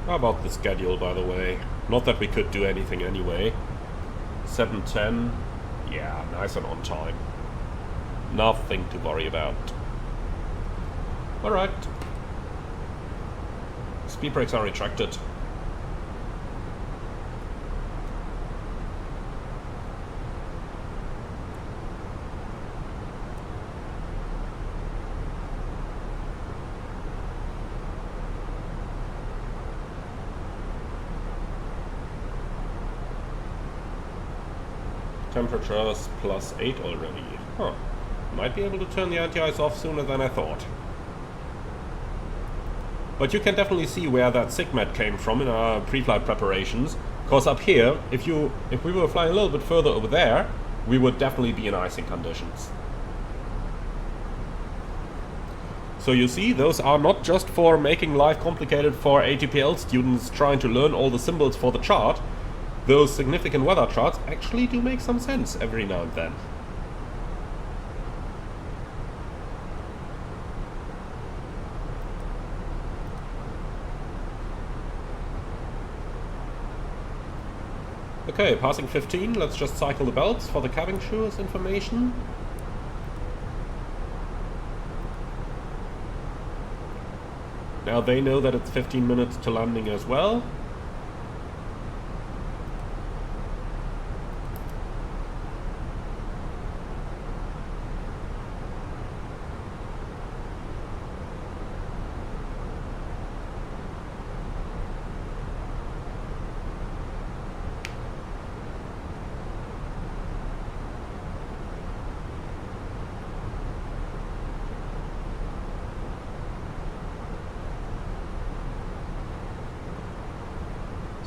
A: How about the schedule, by the way? Not that we could do anything anyway. 7:10, yeah, nice and on time. Nothing to worry about. Alright. Speed brakes are retracted. Temperatures +8 already. Huh. Might be able to turn the anti-ice off sooner than I thought. But you can definitely see where that SIGMAT came from in our pre-flight preparations. Cause up here, if we were flying a little bit further over there, we would definitely be in icing conditions. So you see, those are not just for making life complicated for ATPL students trying to learn all the symbols for the chart. Those significant weather charts actually do make some sense every now and then. Okay, passing 15, let's just cycle the belts for the cabin crew's information. Now they know that it's 15 minutes to landing as well.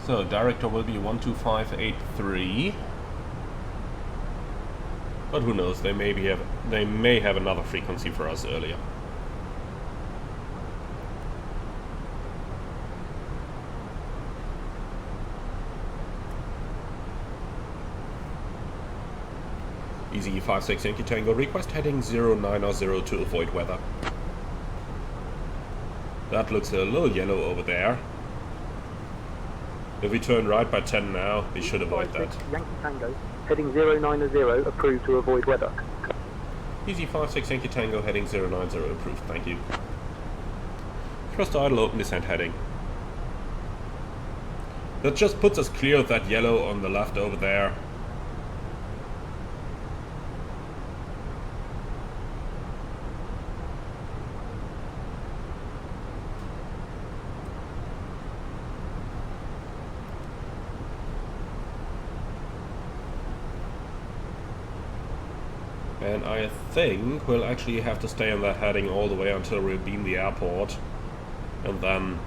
A: So director will be 12583, but who knows? They may have another frequency for us earlier. Easy 56 Yankee Tango, request heading 090 to avoid weather. That looks a little yellow over there. If we turn right by 10 now, we should avoid that.
F: Yankee Tango, heading 090, approved to avoid weather.
A: Easy 56 Yankee Tango, heading 090, approved, thank you. Thrust idle, open descent heading. That just puts us clear of that yellow on the left over there. And I think we'll actually have to stay on that heading all the way until we beam the airport. And then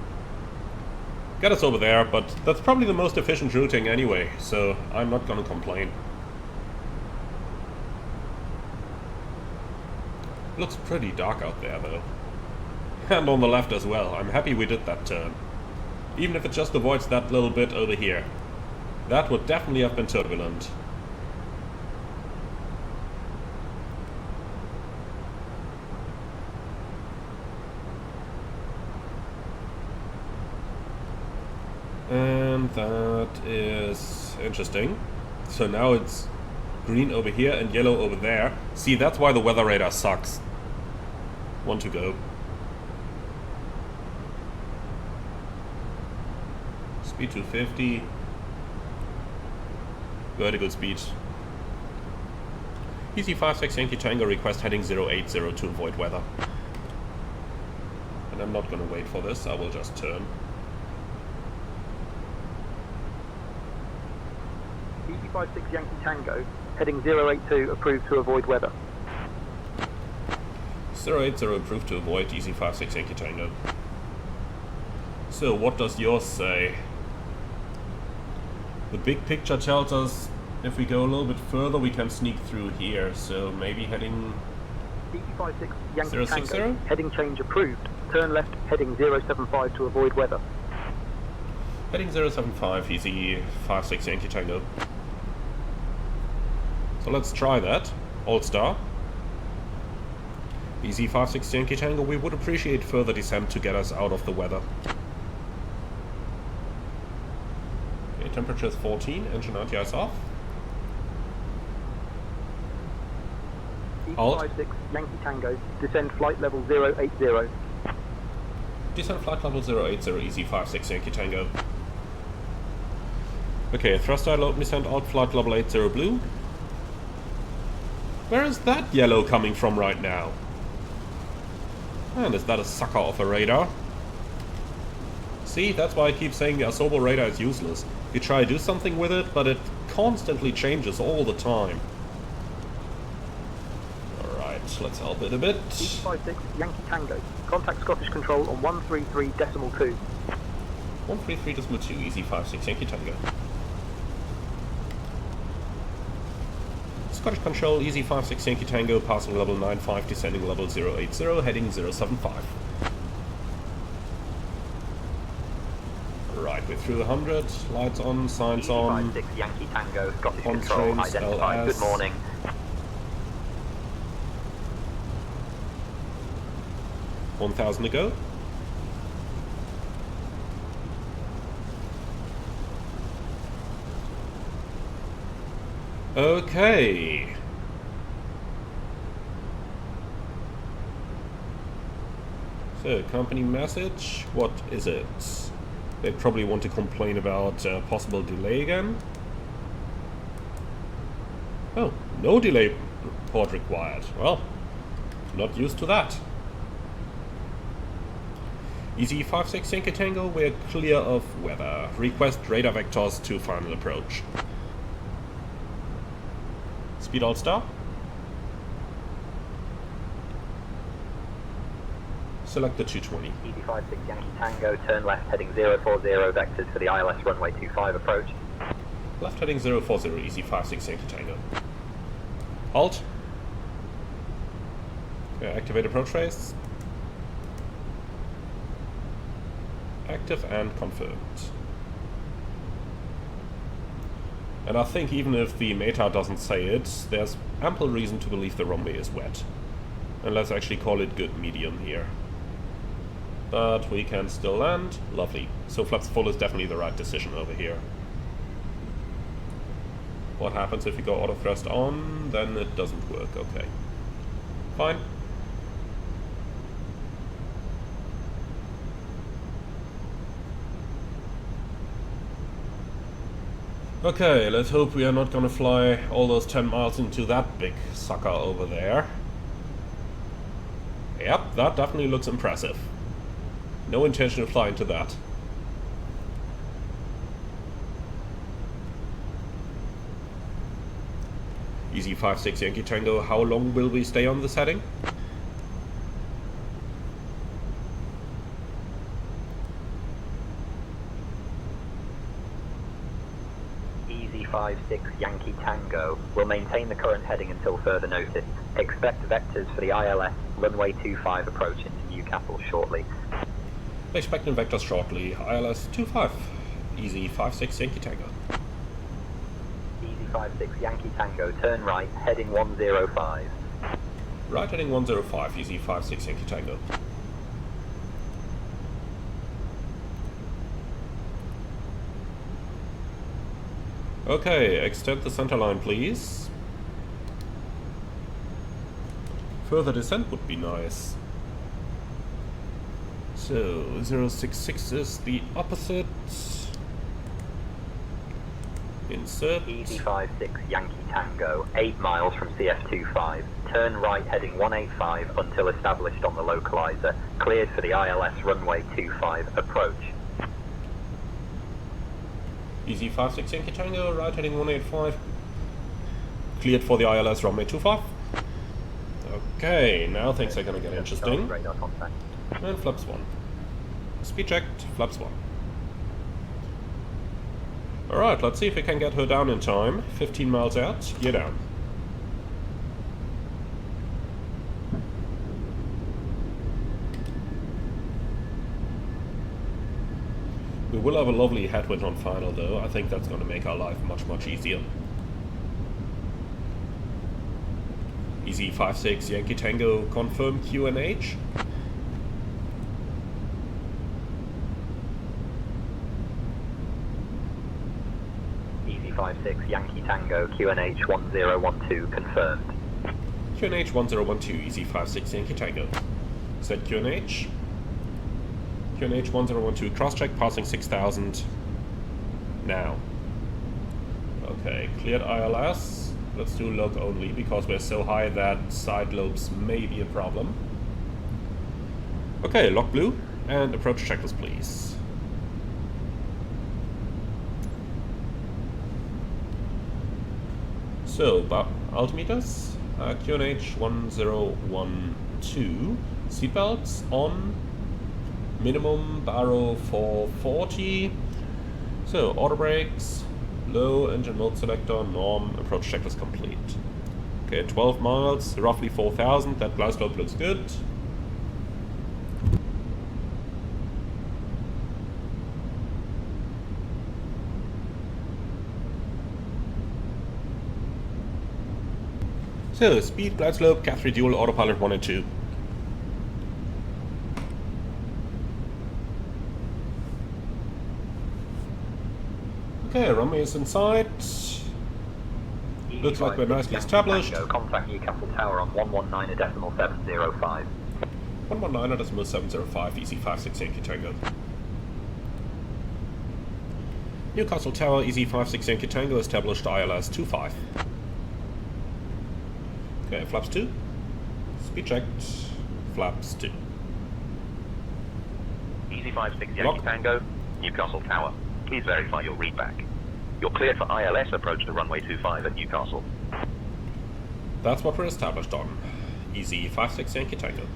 A: get us over there, but that's probably the most efficient routing anyway, so I'm not gonna complain. Looks pretty dark out there though. And on the left as well. I'm happy we did that turn. Even if it just avoids that little bit over here. That would definitely have been turbulent. And that is interesting. So now it's green over here and yellow over there. See, that's why the weather radar sucks. One to go. Speed 250. Vertical speed. Easy 56 Yankee Tango request heading 080 to avoid weather. And I'm not gonna wait for this, I will just turn.
E: Easy 56 Yankee Tango, heading 082, approved to avoid weather.
A: 080 approved to avoid Easy 56 Yankee Tango. So what does yours say? The big picture tells us if we go a little bit further we can sneak through here, so maybe heading
E: Easy 56 Yankee
A: 060?
E: Tango, heading change approved. Turn left, heading 075 to avoid weather.
A: Heading 075, Easy 56 Yankee Tango. So let's try that. All star. Easy 56 Yankee Tango, we would appreciate further descent to get us out of the weather. Okay, temperature is 14, engine RTI off. Alt.
E: 56 Yankee Tango, descend flight level 080.
A: Descend flight level 080, Easy 56 Yankee Tango. Okay, thrust idle open descent, alt flight level 80 blue. Where is that yellow coming from right now? And is that a sucker of a radar? See, that's why I keep saying the Asobo radar is useless. You try to do something with it, but it constantly changes all the time. Alright, let's help it a bit.
E: 56 Yankee Tango, contact Scottish Control on 133.2.
A: 133.2, Easy 56 Yankee Tango. Scottish Control, Easy 56 Yankee Tango, passing level 95, descending level 080, heading 075. Right, we're through 100, lights on, signs on.
C: 56 Yankee Tango, Scottish
A: On
C: Control,
A: trains,
C: identified.
A: LS.
C: Good morning.
A: 1,000 to go. Okay. So, company message, what is it? They probably want to complain about possible delay again. Oh, no delay report required. Well, not used to that. Easy 56 Yankee Tango, we're clear of weather. Request radar vectors to final approach. Speed all star. Select the 220.
C: Easy 56 Yankee Tango, turn left heading 040 vectors for the ILS runway 25 approach.
A: Left heading 040, Easy 56 Yankee Tango. Halt. Okay, activate approach race. Active and confirmed. And I think even if the meta doesn't say it, there's ample reason to believe the runway is wet. And let's actually call it good medium here. But we can still land. Lovely. So flaps full is definitely the right decision over here. What happens if we go auto thrust on? Then it doesn't work. Okay. Fine. Okay, let's hope we are not gonna fly all those 10 miles into that big sucker over there. Yep, that definitely looks impressive. No intention of flying to that. Easy 56 Yankee Tango, how long will we stay on this heading?
C: Easy EZ56 Yankee Tango will maintain the current heading until further notice. Expect vectors for the ILS runway 25 approach into Newcastle shortly.
A: Expecting vectors shortly. ILS 25. EZ56 Yankee Tango.
C: EZ56 Yankee Tango, turn right, heading 105.
A: Right heading 105, EZ56 Yankee Tango. Okay, extend the center line, please. Further descent would be nice. So, 066 is the opposite. Insert.
C: EZ56 Yankee Tango, 8 miles from CF25. Turn right heading 185 until established on the localizer. Cleared for the ILS runway 25 approach.
A: EZ56 Yankee Tango, right heading 185. Cleared for the ILS runway 25. Okay, now things are gonna get interesting.
C: Radar contact.
A: And flaps 1. Speed checked, flaps 1. Alright, let's see if we can get her down in time. 15 miles out, gear down. We will have a lovely headwind on final though. I think that's going to make our life much easier. EZ56 Yankee Tango, confirm QNH.
C: EZ56 Yankee Tango, QNH 1012 confirmed.
A: QNH 1012, EZ56 Yankee Tango. Set QNH. QNH 1012, cross-check passing 6000 now. Okay, cleared ILS. Let's do log only because we're so high that side lobes may be a problem. Okay, log blue and approach checklist please. So, altimeters, QNH 1012, seatbelts on. Minimum baro 440. So auto brakes, low, engine mode selector, norm, approach checklist complete. Okay, 12 miles, roughly 4000. That glide slope looks good. So speed, glide slope, Cat 3 dual, autopilot 1 and 2. Okay, runway is in sight. Looks like we're nicely established.
C: Contact Newcastle Tower on 119.705.
A: 119.705, EZ56 Yankee Tango. Newcastle Tower, EZ56 Yankee Tango, established ILS 25. Okay, flaps 2. Speed checked. Flaps 2.
H: EZ56 Yankee Tango, Newcastle Tower. Please verify your readback. You're cleared for ILS approach to runway 25 at Newcastle.
A: That's what we're established on. EZ56 Yankee Tango.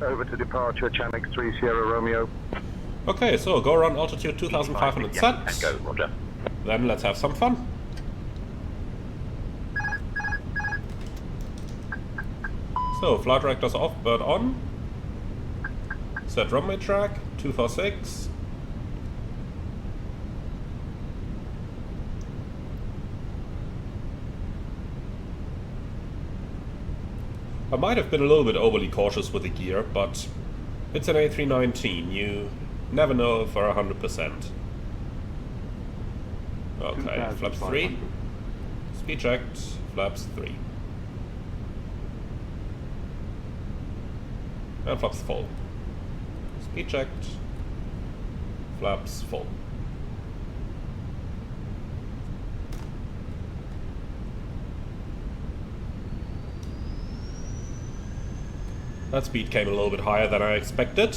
I: Over to departure, Channix 3 Sierra Romeo.
A: Okay, so go around altitude 2500 set.
H: Tango, roger.
A: Then let's have some fun. So, flight directors off, bird on. Set runway track, 246. I might have been a little bit overly cautious with the gear, but it's an A319, you never know for 100%. Okay, flaps 3. Speed checked, flaps 3. And flaps full. Speed checked, flaps full. That speed came a little bit higher than I expected.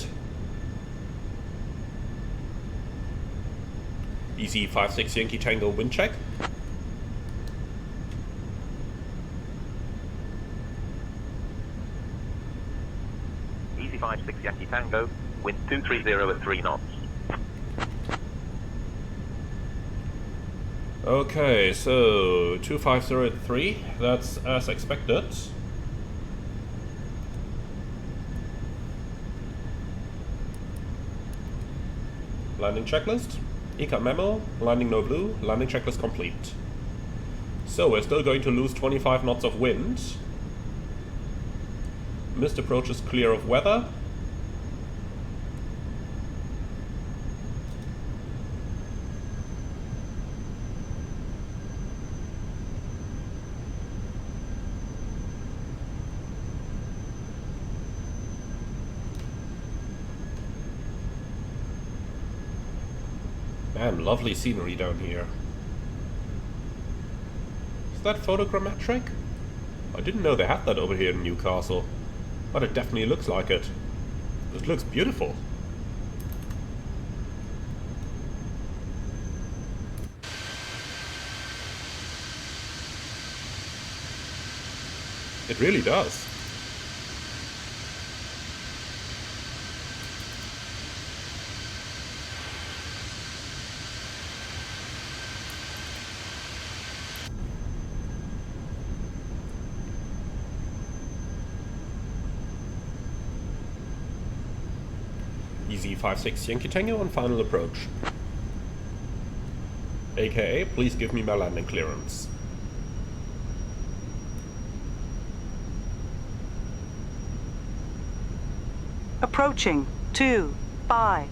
A: EZ56 Yankee Tango wind check.
H: EZ56 Yankee Tango, wind 230 at 3 knots.
A: Okay, so 25083, that's as expected. Landing checklist, ECA memo, landing no blue, landing checklist complete. So we're still going to lose 25 knots of wind. Mist approach is clear of weather. Man, lovely scenery down here. Is that photogrammetric? I didn't know they had that over here in Newcastle. But it definitely looks like it. It looks beautiful. It really does. Easy 56 Yankee Tango on final approach. AKA, please give me my landing clearance.
G: Approaching 25.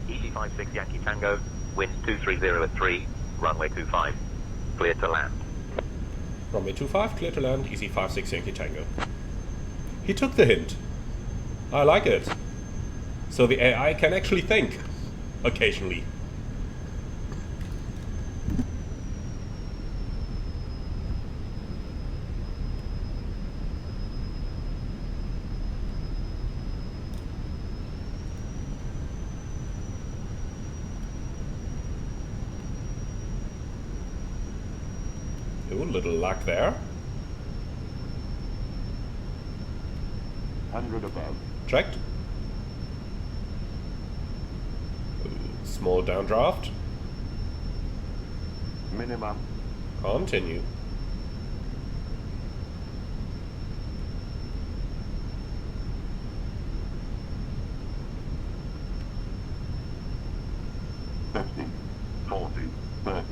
H: Easy 56 Yankee Tango, wind 230 at 3, runway 25, clear to land.
A: Runway 25, clear to land, easy 56 Yankee Tango. He took the hint. I like it. So the AI can actually think, occasionally. Ooh, little luck there.
I: 100 above.
A: Checked. Small downdraft.
I: Minimum.
A: Continue.
I: $50, $40, $30,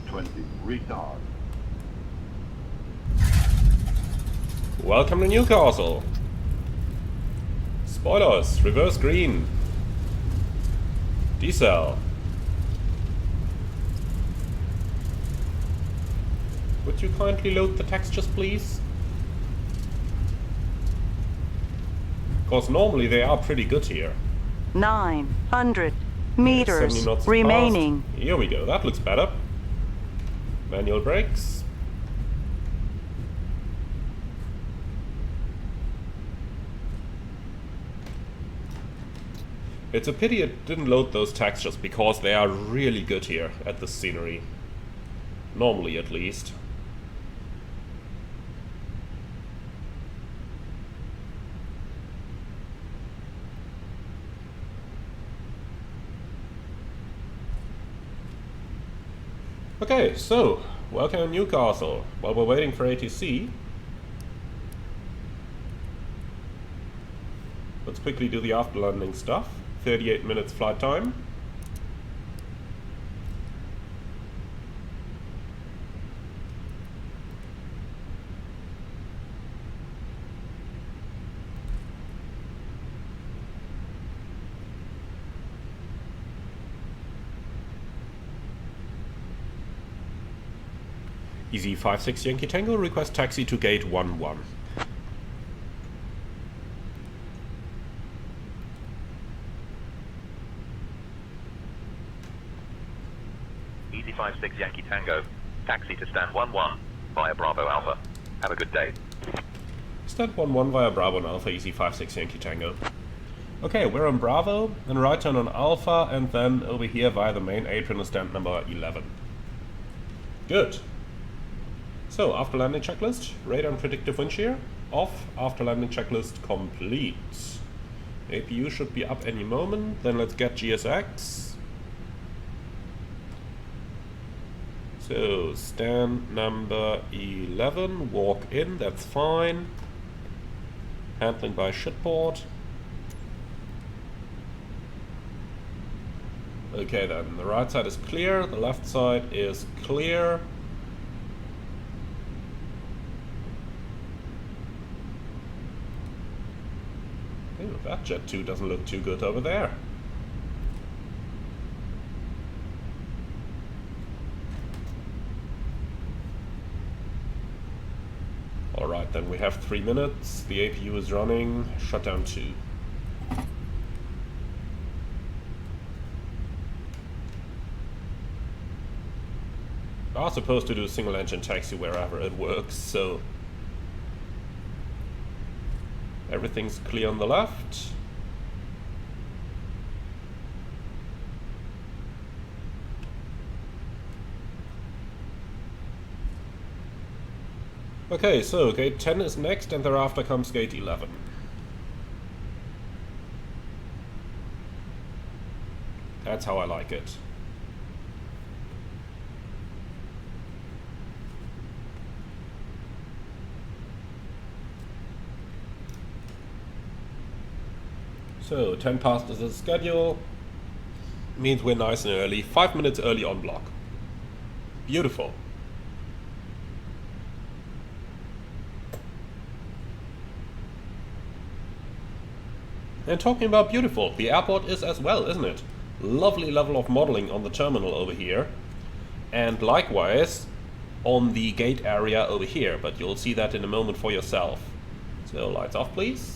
I: $20. Retard.
A: Welcome to Newcastle. Spoilers, reverse green. Decel. Would you kindly load the textures, please? Because normally they are pretty good here.
G: 900 meters
A: 70 knots
G: remaining.
A: past. Here we go, that looks better. Manual brakes. It's a pity it didn't load those textures, because they are really good here at the scenery. Normally, at least. Okay, so, welcome to Newcastle. While we're waiting for ATC, let's quickly do the after landing stuff. 38 minutes flight time. Easy 56 Yankee Tango, request taxi to gate 11.
H: Easy 56 Yankee Tango, taxi to stand 11 via Bravo Alpha. Have a good day.
A: Stand 11 via Bravo and Alpha, easy 56 Yankee Tango. Okay, we're on Bravo, and right turn on Alpha, and then over here via the main apron is stand number 11. Good. So, after landing checklist, radar and predictive wind shear, off, after landing checklist complete. APU should be up any moment, then let's get GSX. So, stand number 11, walk in, that's fine. Handling by shipboard. Okay then, the right side is clear, the left side is clear. Ooh, that Jet 2 doesn't look too good over there. Alright, then we have 3 minutes, the APU is running, shutdown 2. We are supposed to do a single engine taxi wherever it works, so everything's clear on the left. Okay, so gate 10 is next and thereafter comes gate 11. That's how I like it. So 10 past is the schedule. Means we're nice and early. 5 minutes early on block. Beautiful. And talking about beautiful, the airport is as well, isn't it? Lovely level of modeling on the terminal over here. And likewise on the gate area over here, but you'll see that in a moment for yourself. So lights off please.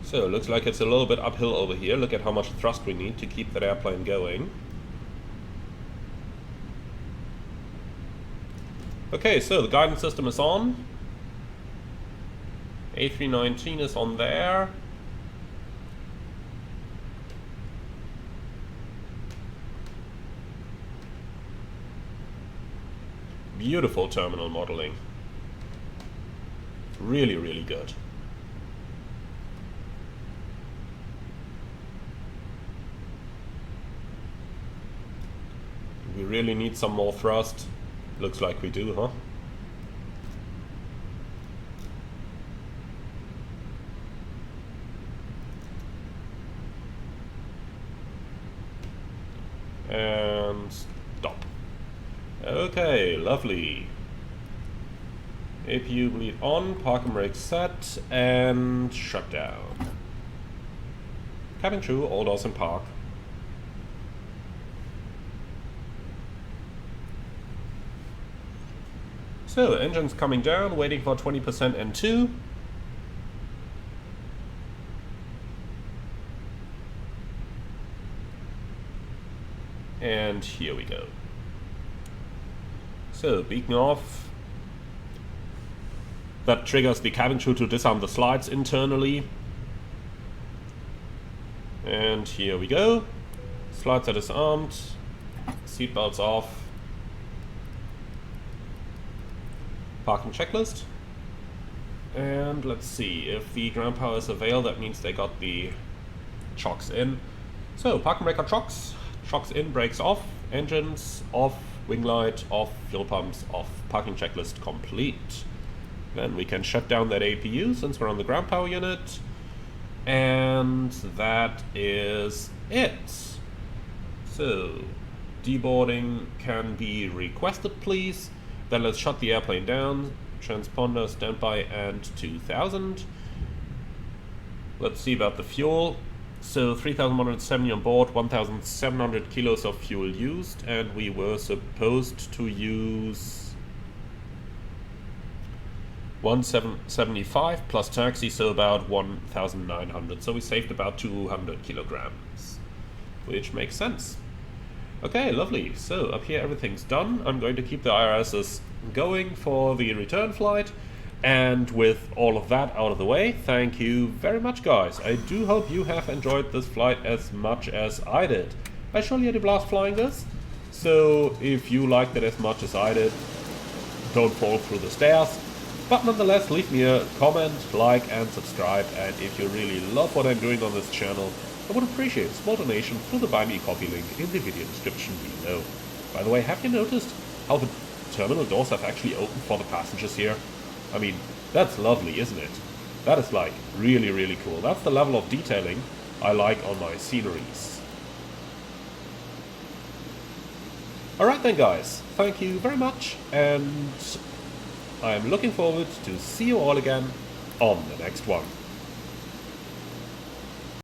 A: So, looks like it's a little bit uphill over here. Look at how much thrust we need to keep that airplane going. Okay, so the guidance system is on. A319 is on there. Beautiful terminal modeling. Really, really good. We really need some more thrust. Looks like we do, huh? And stop. Okay, lovely. APU bleed on, park and brake set, and shut down. Cabin crew, all doors in park. So, engine's coming down, waiting for 20% N2. And here we go. So, beacon off. That triggers the cabin crew to disarm the slides internally. And here we go. Slides are disarmed. Seatbelts off. Parking checklist. And let's see, if the ground power is availed, that means they got the chocks in. So, parking brake on chocks. Chocks in, brakes off. Engines off. Wing light off. Fuel pumps off. Parking checklist complete. Then we can shut down that APU since we're on the ground power unit. And that is it. So, deboarding can be requested, please. Then let's shut the airplane down. Transponder, standby, and 2000. Let's see about the fuel. So 3,170 on board, 1,700 kilos of fuel used, and we were supposed to use 1,775 plus taxi, so about 1,900. So we saved about 200 kilograms, which makes sense. Okay, lovely. So up here everything's done. I'm going to keep the IRSs going for the return flight. And with all of that out of the way, thank you very much, guys. I do hope you have enjoyed this flight as much as I did. I surely had a blast flying this. So if you liked it as much as I did, don't fall through the stairs. But nonetheless, leave me a comment, like and subscribe, and if you really love what I'm doing on this channel, I would appreciate a small donation through the Buy Me Coffee link in the video description below. By the way, have you noticed how the terminal doors have actually opened for the passengers here? I mean, that's lovely, isn't it? That is like really, really cool. That's the level of detailing I like on my sceneries. Alright then guys, thank you very much, and I'm looking forward to see you all again on the next one.